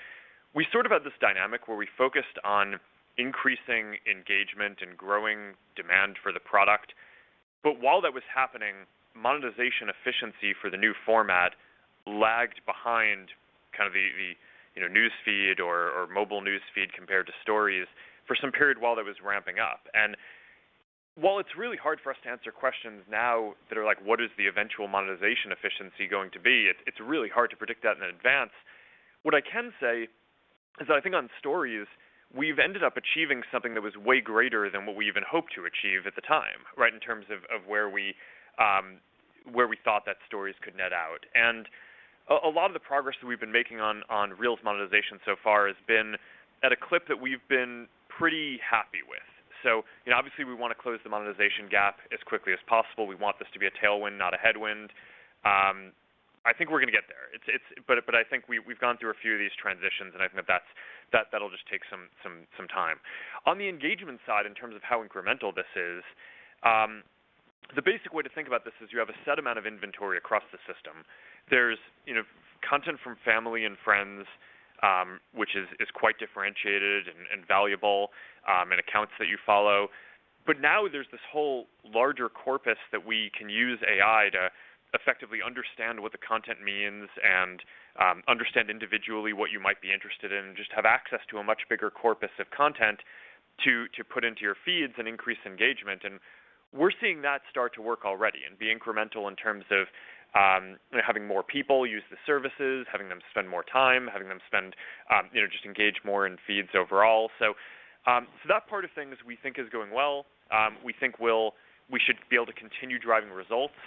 we sort of had this dynamic where we focused on increasing engagement and growing demand for the product. But while that was happening, monetization efficiency for the new format lagged behind kind of the news feed or mobile news feed compared to stories for some period while that was ramping up. And while it's really hard for us to answer questions now that are like, what is the eventual monetization efficiency going to be? It's really hard to predict that in advance. What I can say is that I think on stories, we've ended up achieving something that was way greater than what we even hoped to achieve at the time, right, in terms of where we thought that stories could net out. And a lot of the progress that we've been making on Reels monetization so far has been at a clip that we've been pretty happy with. So, obviously we want to close the monetization gap as quickly as possible. We want this to be a tailwind, not a headwind. I think we're going to get there. But I think we've gone through a few of these transitions, and I think that'll just take some time. On the engagement side, in terms of how incremental this is, the basic way to think about this is you have a set amount of inventory across the system. There's content from family and friends, which is quite differentiated and valuable, and accounts that you follow. But now there's this whole larger corpus that we can use AI to effectively understand what the content means and understand individually what you might be interested in, and just have access to a much bigger corpus of content to put into your feeds and increase engagement. And we're seeing that start to work already and be incremental in terms of having more people use the services, having them spend more time, having them spend, just engage more in feeds overall. So that part of things we think is going well. We think we should be able to continue driving results.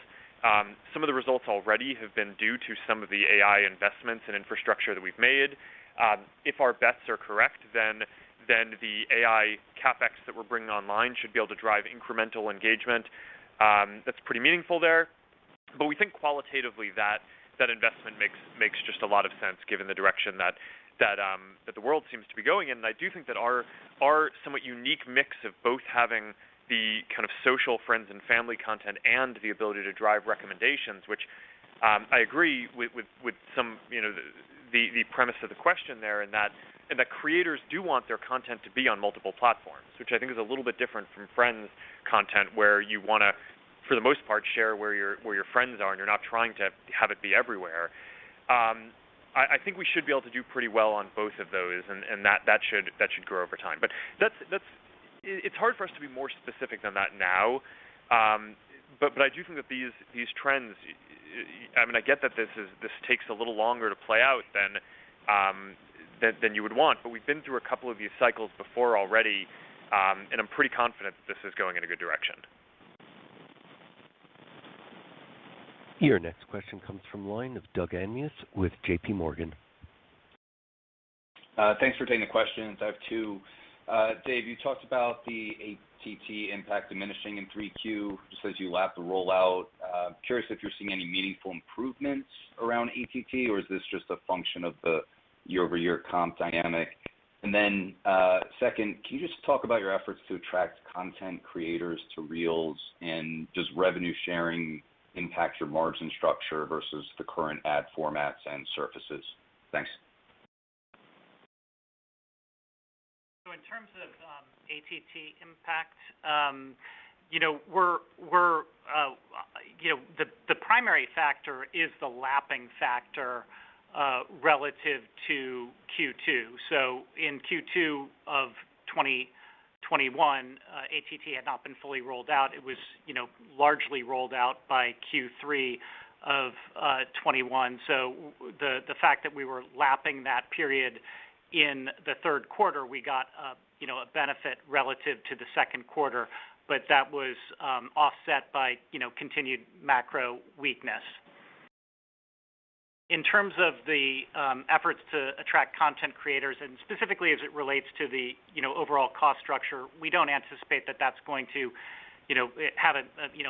Some of the results already have been due to some of the AI investments and infrastructure that we've made. If our bets are correct, then the AI CapEx that we're bringing online should be able to drive incremental engagement. That's pretty meaningful there. But we think qualitatively that investment makes just a lot of sense given the direction that the world seems to be going in. And I do think that our somewhat unique mix of both having the kind of social friends and family content and the ability to drive recommendations, which I agree with some the premise of the question there, and that creators do want their content to be on multiple platforms, which I think is a little bit different from friends content where you want to, for the most part, share where your friends are and you're not trying to have it be everywhere. I think we should be able to do pretty well on both of those, and that should grow over time. But it's hard for us to be more specific than that now. but I do think that these trends. I mean, I get that this takes a little longer to play out than you would want, but we've been through a couple of these cycles before already, and I'm pretty confident that this is going in a good direction. Your next question comes from the line of Doug Anmuth with J.P. Morgan. Thanks for taking the questions. I have two. Dave, you talked about the ATT impact diminishing in 3Q just as you lap the rollout. Curious if you're seeing any meaningful improvements around ATT, or is this just a function of the year-over-year comp dynamic? And then second, can you just talk about your efforts to attract content creators to Reels, and does revenue sharing impact your margin structure versus the current ad formats and surfaces? Thanks. So in terms of ATT impact, we're the primary factor is the lapping factor relative to Q2. So in Q2 of 2021, ATT had not been fully rolled out. It was, largely rolled out by Q3 of 21. So the fact that we were lapping that period in the third quarter, we got a benefit relative to the second quarter, but that was offset by continued macro weakness. In terms of the efforts to attract content creators, and specifically as it relates to the overall cost structure, we don't anticipate that that's going to have a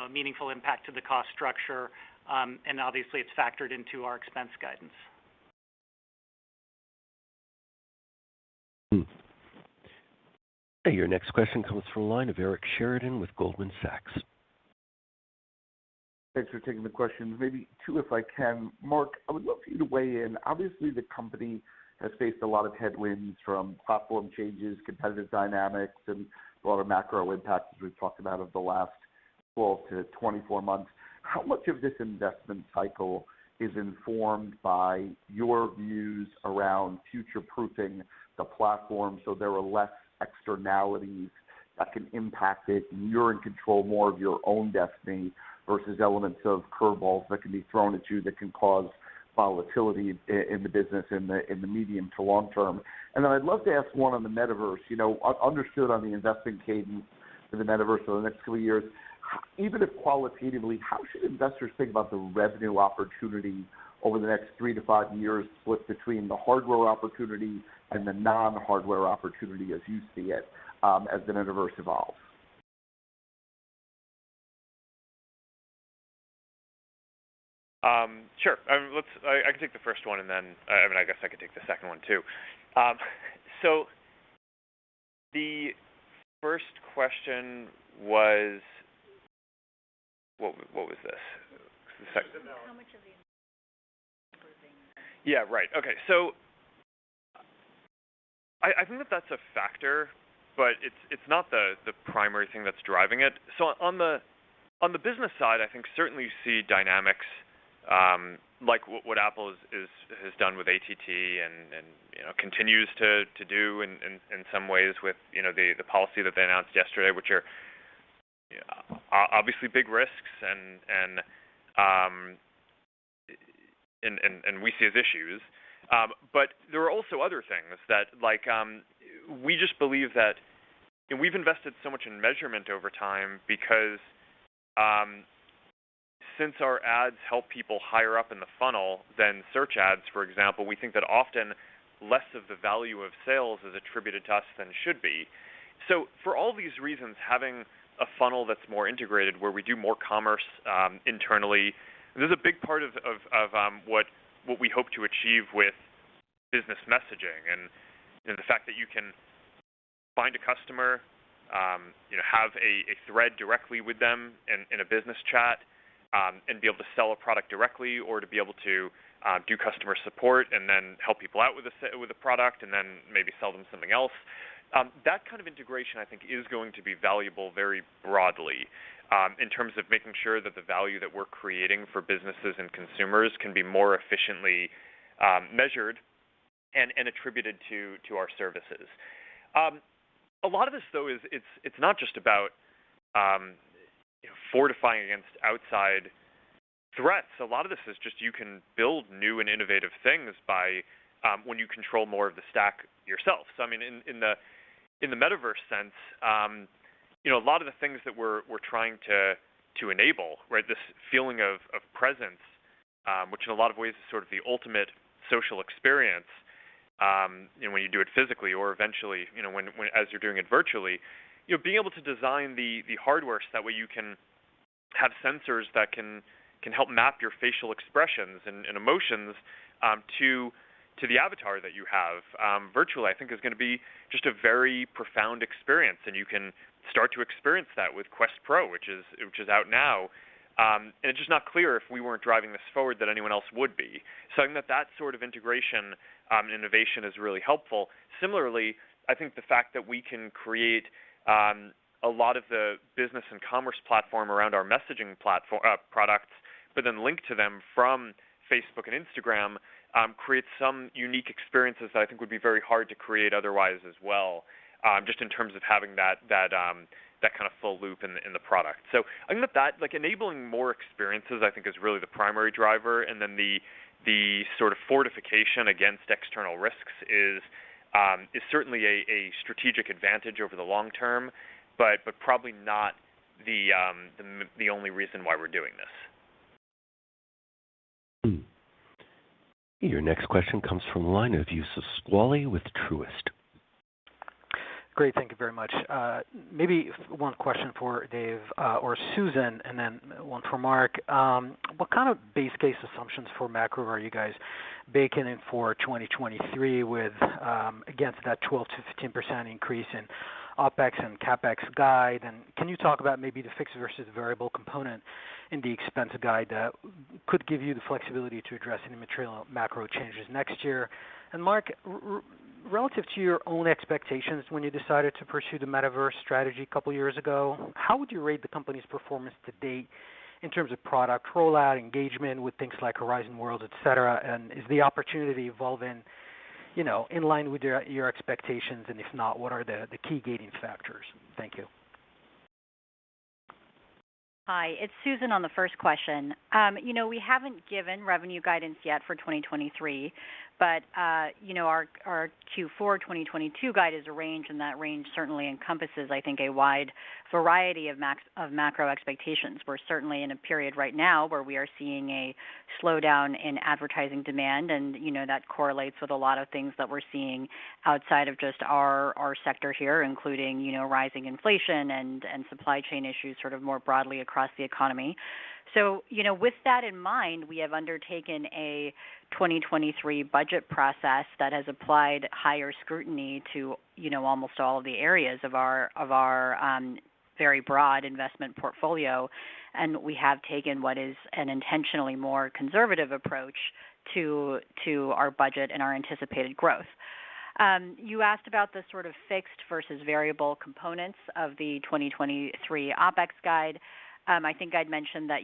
meaningful impact to the cost structure, and obviously it's factored into our expense guidance. Your next question comes from the line of Eric Sheridan with Goldman Sachs. Thanks for taking the questions. Maybe two, if I can. Mark, I would love for you to weigh in. Obviously, the company has faced a lot of headwinds from platform changes, competitive dynamics, and broader macro impacts, as we've talked about over the last 12 to 24 months. How much of this investment cycle is informed by your views around future-proofing the platform so there are less externalities that can impact it, and you're in control more of your own destiny versus elements of curveballs that can be thrown at you that can cause volatility in the business in the medium to long term? And then I'd love to ask one on the metaverse. Understood on the investment cadence for the metaverse for the next couple of years. Even if qualitatively, how should investors think about the revenue opportunity over the next 3 to 5 years, split between the hardware opportunity and the non-hardware opportunity as you see it as the metaverse evolves? Sure. I can take the first one, and then I guess I could take the second one too. So the first question was what was this? How much of the Yeah, right. Okay. So I think that that's a factor, but it's not the primary thing that's driving it. So on the business side, I think certainly you see dynamics like what Apple has done with ATT and continues to do in some ways with the policy that they announced yesterday, which are obviously big risks and we see as issues. But there are also other things that we just believe that we've invested so much in measurement over time because since our ads help people higher up in the funnel than search ads, for example, we think that often less of the value of sales is attributed to us than should be. So for all these reasons, having a funnel that's more integrated where we do more commerce internally, this is a big part of what we hope to achieve with business messaging, and the fact that you can find a customer, have a thread directly with them in a business chat, and be able to sell a product directly, or to be able to do customer support and then help people out with a product and then maybe sell them something else. That kind of integration, I think, is going to be valuable very broadly in terms of making sure that the value that we're creating for businesses and consumers can be more efficiently measured and attributed to our services. A lot of this, though, is it's not just about fortifying against outside threats. A lot of this is just you can build new and innovative things by when you control more of the stack yourself. So I mean, in the metaverse sense, a lot of the things that we're trying to enable, right? This feeling of presence, which in a lot of ways is sort of the ultimate social experience. When you do it physically, or eventually, when as you're doing it virtually, being able to design the hardware so that way you can have sensors that can help map your facial expressions and emotions to the avatar that you have virtually, I think is going to be just a very profound experience, and you can start to experience that with Quest Pro, which is out now. And it's just not clear if we weren't driving this forward that anyone else would be. So I think that sort of integration and innovation is really helpful. Similarly, I think the fact that we can create a lot of the business and commerce platform around our messaging platform products, but then link to them from Facebook and Instagram, creates some unique experiences that I think would be very hard to create otherwise as well, just in terms of having that kind of full loop in the product. So I think that like enabling more experiences, I think, is really the primary driver, and then the sort of fortification against external risks is certainly a strategic advantage over the long term, but probably not the only reason why we're doing this. Your next question comes from the line of Youssef Squali with Truist. Great, thank you very much. Maybe one question for Dave or Susan, and then one for Mark. What kind of base case assumptions for macro are you guys baking in for 2023 with against that 12 to 15% increase in OPEX and CAPEX guide? And can you talk about maybe the fixed versus variable component in the expense guide that could give you the flexibility to address any material macro changes next year? And Mark, relative to your own expectations when you decided to pursue the metaverse strategy a couple years ago, how would you rate the company's performance to date in terms of product rollout, engagement with things like Horizon Worlds, et cetera? And is the opportunity evolving, in line with your expectations? And if not, what are the key gating factors? Thank you. Hi, it's Susan on the first question. We haven't given revenue guidance yet for 2023, but our Q4 2022 guide is a range, and that range certainly encompasses, I think, a wide variety of macro expectations. We're certainly in a period right now where we are seeing a slowdown in advertising demand, and that correlates with a lot of things that we're seeing outside of just our sector here, including rising inflation and supply chain issues sort of more broadly across the economy. So, with that in mind, we have undertaken a 2023 budget process that has applied higher scrutiny to, almost all of the areas of our very broad investment portfolio, and we have taken what is an intentionally more conservative approach to our budget and our anticipated growth. You asked about the sort of fixed versus variable components of the 2023 OPEX guide. I think I'd mentioned that,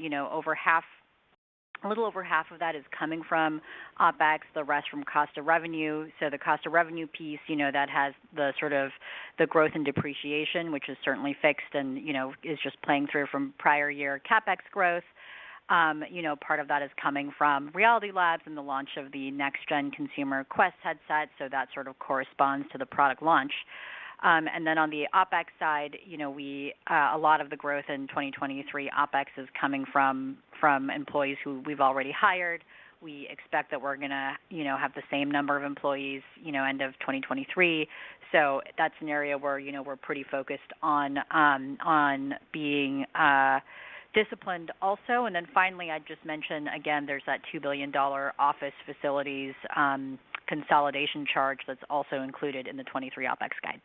a little over half of that is coming from OPEX, the rest from cost of revenue. So the cost of revenue piece, that has the sort of the growth and depreciation, which is certainly fixed and, is just playing through from prior year CAPEX growth. Part of that is coming from Reality Labs and the launch of the next-gen consumer Quest headset, so that sort of corresponds to the product launch. And then on the OPEX side, a lot of the growth in 2023 OPEX is coming from employees who we've already hired. We expect that we're going to, have the same number of employees, end of 2023. So that's an area where, we're pretty focused on being disciplined also. And then finally, I'd just mention, again, there's that $2 billion office facilities consolidation charge that's also included in the 23 OPEX guide.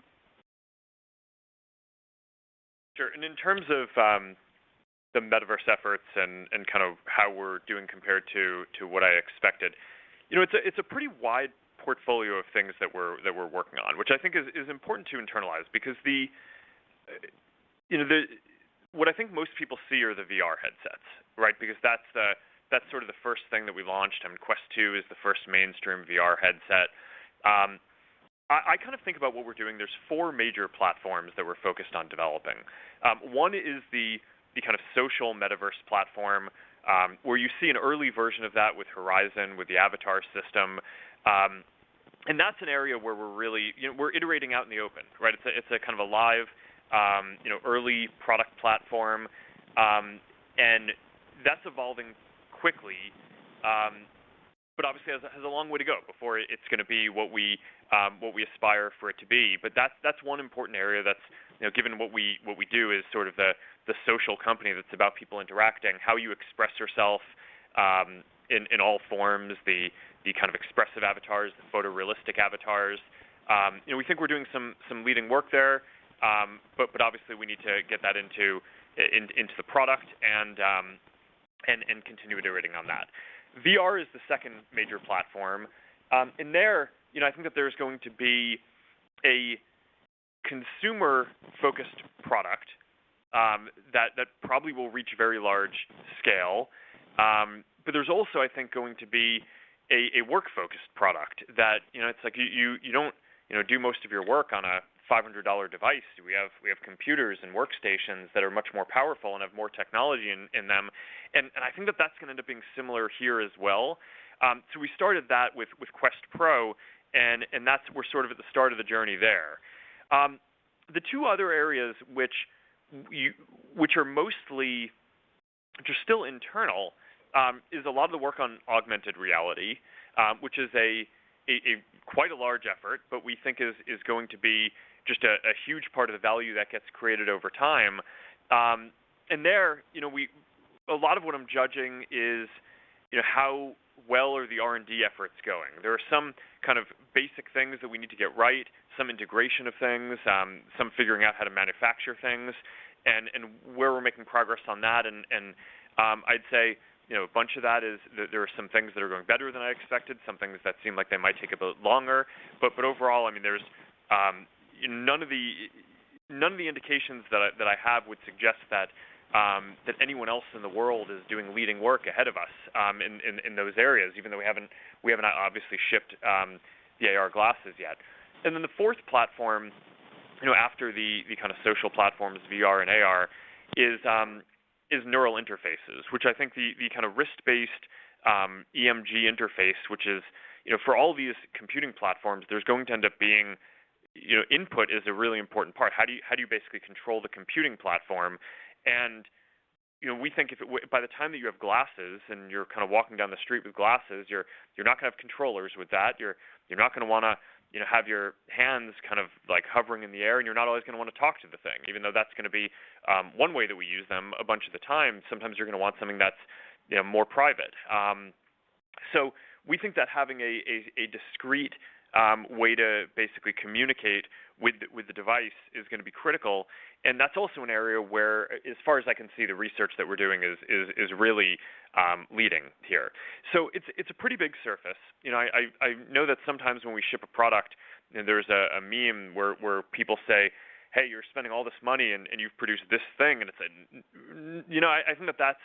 Sure. And in terms of the metaverse efforts and kind of how we're doing compared to what I expected, it's a pretty wide portfolio of things that we're working on, which I think is important to internalize, because what I think most people see are the VR headsets, right? Because that's sort of the first thing that we launched. Quest 2 is the first mainstream VR headset. I kind of think about what we're doing. There's 4 major platforms that we're focused on developing. One is the the kind of social metaverse platform, where you see an early version of that with Horizon, with the avatar system. And that's an area where we're really, we're iterating out in the open, right? It's a kind of a live, early product platform, and that's evolving quickly. But obviously has a long way to go before it's going to be what we aspire for it to be. But that's one important area that's, given what we do is sort of the social company that's about people interacting, how you express yourself in all forms, the kind of expressive avatars, the photorealistic avatars. We think we're doing some leading work there, but obviously we need to get that into the product and continue iterating on that. VR is the second major platform. In there, I think that there's going to be a consumer-focused product that probably will reach very large scale. But there's also, I think, going to be a work-focused product that, it's like you don't, do most of your work on a $500 device. We have computers and workstations that are much more powerful and have more technology in them, and I think that's going to end up being similar here as well. So we started that with Quest Pro, and we're sort of at the start of the journey there. The two other areas which are mostly just still internal is a lot of the work on augmented reality, which is a quite a large effort, but we think is going to be just a huge part of the value that gets created over time. And there, a lot of what I'm judging is, how well are the R&D efforts going? There are some kind of basic things that we need to get right, some integration of things, some figuring out how to manufacture things, and where we're making progress on that. And I'd say, a bunch of that is that there are some things that are going better than I expected, some things that seem like they might take a bit longer. But overall, there's none of the indications that I have would suggest that anyone else in the world is doing leading work ahead of us in those areas, even though we haven't obviously shipped the AR glasses yet. And then the fourth platform, after the kind of social platforms, VR and AR, is neural interfaces, which I think the kind of wrist-based EMG interface, which is, for all these computing platforms, there's going to end up being, input is a really important part. How do you basically control the computing platform? And we think by the time that you have glasses and you're kind of walking down the street with glasses, you're not going to have controllers with that. You're not going to want to have your hands kind of like hovering in the air, and you're not always going to want to talk to the thing, even though that's going to be one way that we use them a bunch of the time. Sometimes you're going to want something that's more private. So we think that having a discrete way to basically communicate with the device is going to be critical, and that's also an area where, as far as I can see, the research that we're doing is really leading here. So it's a pretty big surface. I know that sometimes when we ship a product, there's a meme where people say, "Hey, you're spending all this money and you've produced this thing," and it's I think that's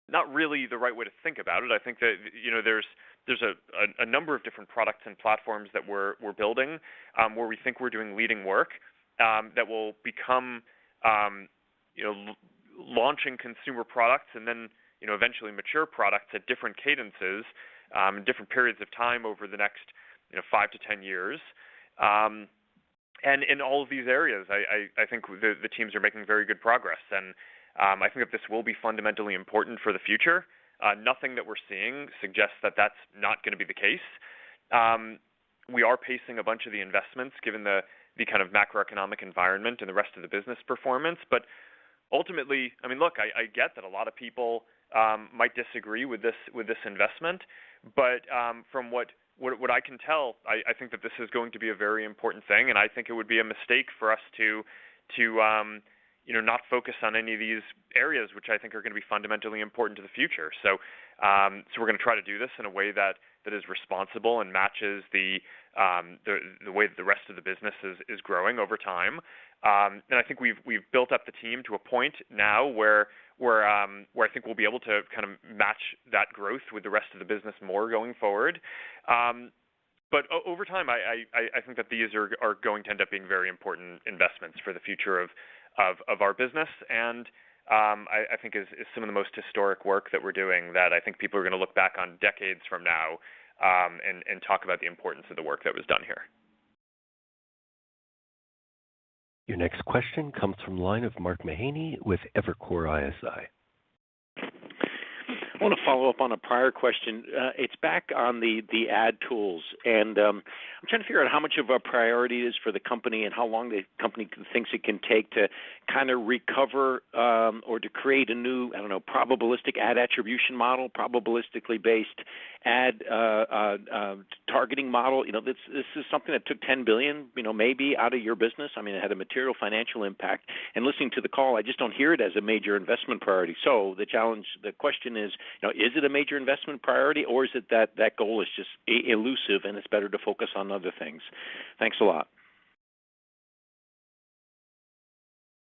not really the right way to think about it. I think that there's a number of different products and platforms that we're building where we think we're doing leading work that will become launching consumer products and then eventually mature products at different cadences, different periods of time over the next 5 to 10 years. And in all of these areas, I think the teams are making very good progress, and I think that this will be fundamentally important for the future. Nothing that we're seeing suggests that that's not going to be the case. We are pacing a bunch of the investments given the kind of macroeconomic environment and the rest of the business performance. But ultimately, look, I get that a lot of people might disagree with this investment, but from what I can tell, I think that this is going to be a very important thing, and I think it would be a mistake for us to not focus on any of these areas, which I think are going to be fundamentally important to the future. So we're going to try to do this in a way that is responsible and matches the way that the rest of the business is growing over time. And I think we've built up the team to a point now where I think we'll be able to kind of match that growth with the rest of the business more going forward. But over time, I think that these are going to end up being very important investments for the future of our business, and I think is some of the most historic work that we're doing that I think people are going to look back on decades from now and talk about the importance of the work that was done here. Your next question comes from the line of Mark Mahaney with Evercore ISI. I want to follow up on a prior question. It's back on the ad tools, and I'm trying to figure out how much of a priority it is for the company and how long the company thinks it can take to kind of recover or to create a new, probabilistic ad attribution model, probabilistically based ad targeting model. This is something that took $10 billion, maybe out of your business. I mean, it had a material financial impact. And listening to the call, I just don't hear it as a major investment priority. So the question is, is it a major investment priority, or is it that goal is just elusive and it's better to focus on other things? Thanks a lot.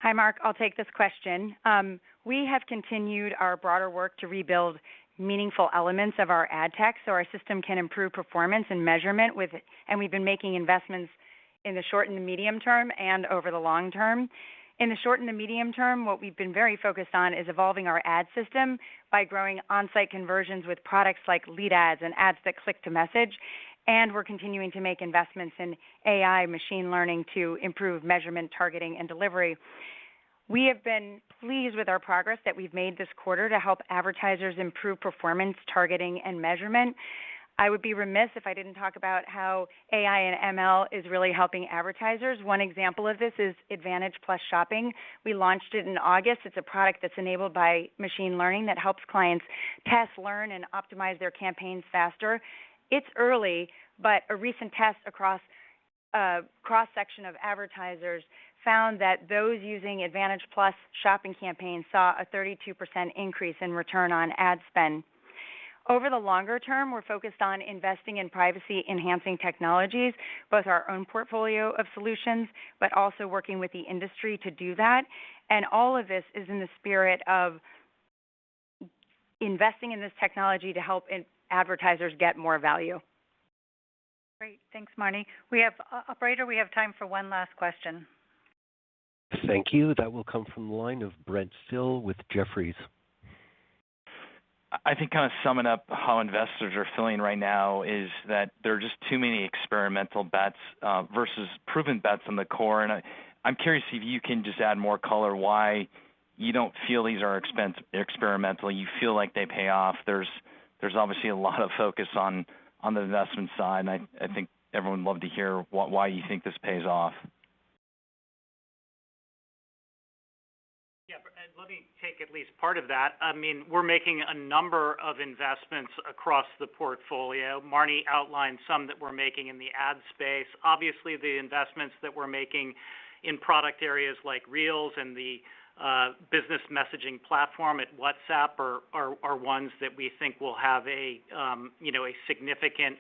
Hi, Mark. I'll take this question. We have continued our broader work to rebuild meaningful elements of our ad tech so our system can improve performance and measurement and we've been making investments in the short and the medium term and over the long term. In the short and the medium term, what we've been very focused on is evolving our ad system by growing on-site conversions with products like lead ads and ads that click to message. And we're continuing to make investments in AI, machine learning to improve measurement, targeting, and delivery. We have been pleased with our progress that we've made this quarter to help advertisers improve performance, targeting, and measurement. I would be remiss if I didn't talk about how AI and ML is really helping advertisers. One example of this is Advantage+ Shopping. We launched it in August. It's a product that's enabled by machine learning that helps clients test, learn, and optimize their campaigns faster. It's early, but a recent test across a cross-section of advertisers found that those using Advantage+ shopping campaigns saw a 32% increase in return on ad spend. Over the longer term, we're focused on investing in privacy-enhancing technologies, both our own portfolio of solutions, but also working with the industry to do that. And all of this is in the spirit of investing in this technology to help advertisers get more value. Great. Thanks, Marnie. Operator, we have time for one last question. Thank you. That will come from the line of Brent Thill with Jefferies. I think kind of summing up how investors are feeling right now is that there are just too many experimental bets versus proven bets on the core. And I'm curious if you can just add more color why you don't feel these are experimental. You feel like they pay off. There's obviously a lot of focus on the investment side, and I think everyone would love to hear why you think this pays off. Yeah, let me take at least part of that. I mean, we're making a number of investments across the portfolio. Marnie outlined some that we're making in the ad space. Obviously, the investments that we're making in product areas like Reels and the business messaging platform at WhatsApp are ones that we think will have a significant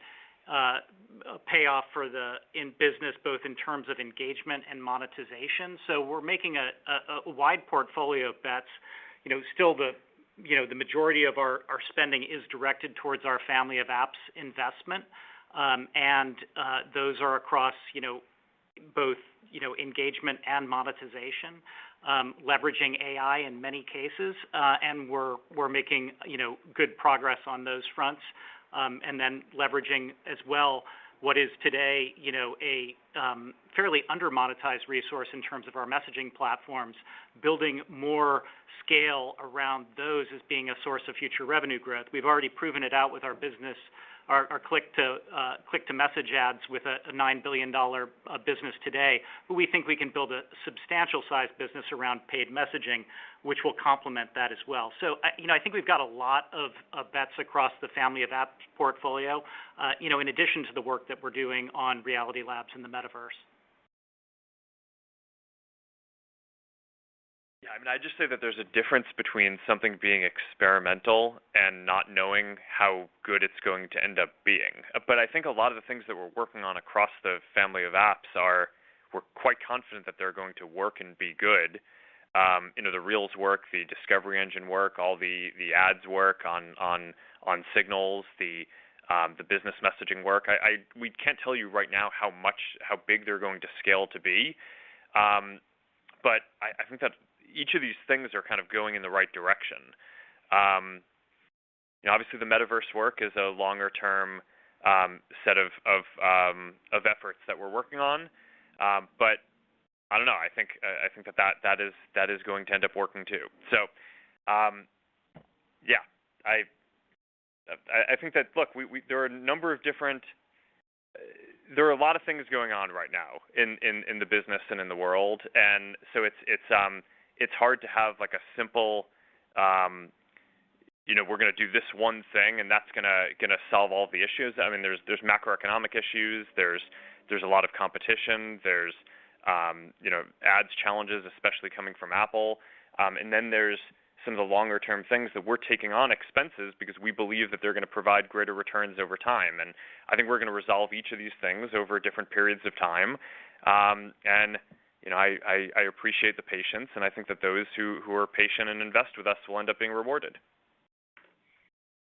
payoff in business, both in terms of engagement and monetization. So we're making a wide portfolio of bets. Still the majority of our spending is directed towards our family of apps investment, and those are across both engagement and monetization, leveraging AI in many cases, and we're making good progress on those fronts. And then leveraging as well what is today, a fairly under-monetized resource in terms of our messaging platforms, building more scale around those as being a source of future revenue growth. We've already proven it out with our business, our click-to-message ads with a $9 billion business today, but we think we can build a substantial-sized business around paid messaging, which will complement that as well. So, I think we've got a lot of bets across the family of apps portfolio, in addition to the work that we're doing on Reality Labs and the metaverse. Yeah, I'd just say that there's a difference between something being experimental and not knowing how good it's going to end up being. But I think a lot of the things that we're working on across the family of apps we're quite confident that they're going to work and be good. The Reels work, the Discovery Engine work, all the ads work on Signals, the business messaging work. We can't tell you right now how big they're going to scale to be. But I think that each of these things are kind of going in the right direction. Obviously the metaverse work is a longer term set of efforts that we're working on, but I don't know. I think that is going to end up working too. So, yeah, I think that there are a number of different. There are a lot of things going on right now in the business and in the world, and so it's hard to have like a simple. We're going to do this one thing, and that's going to solve all the issues. I mean, there's macroeconomic issues. There's a lot of competition. There's ads challenges, especially coming from Apple, and then there's some of the longer term things that we're taking on expenses because we believe that they're going to provide greater returns over time. And I think we're going to resolve each of these things over different periods of time. And I appreciate the patience, and I think that those who are patient and invest with us will end up being rewarded.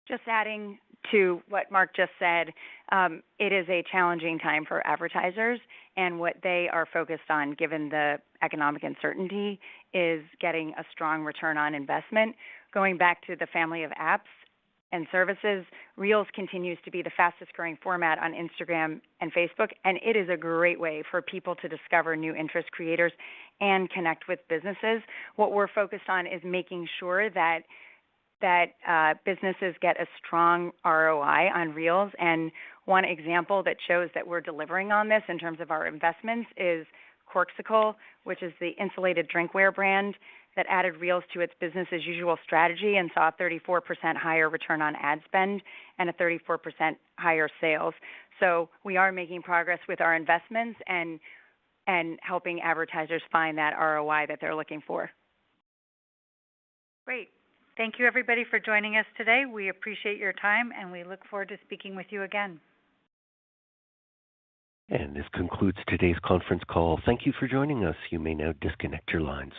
Just adding to what Mark just said, it is a challenging time for advertisers, and what they are focused on, given the economic uncertainty, is getting a strong return on investment. Going back to the family of apps and services, Reels continues to be the fastest growing format on Instagram and Facebook, and it is a great way for people to discover new interest creators and connect with businesses. What we're focused on is making sure that businesses get a strong ROI on Reels. And one example that shows that we're delivering on this in terms of our investments is Corkcicle, which is the insulated drinkware brand that added Reels to its business as usual strategy and saw a 34% higher return on ad spend and a 34% higher sales. So we are making progress with our investments and helping advertisers find that ROI that they're looking for. Great. Thank you, everybody, for joining us today. We appreciate your time, and we look forward to speaking with you again. And this concludes today's conference call. Thank you for joining us. You may now disconnect your lines.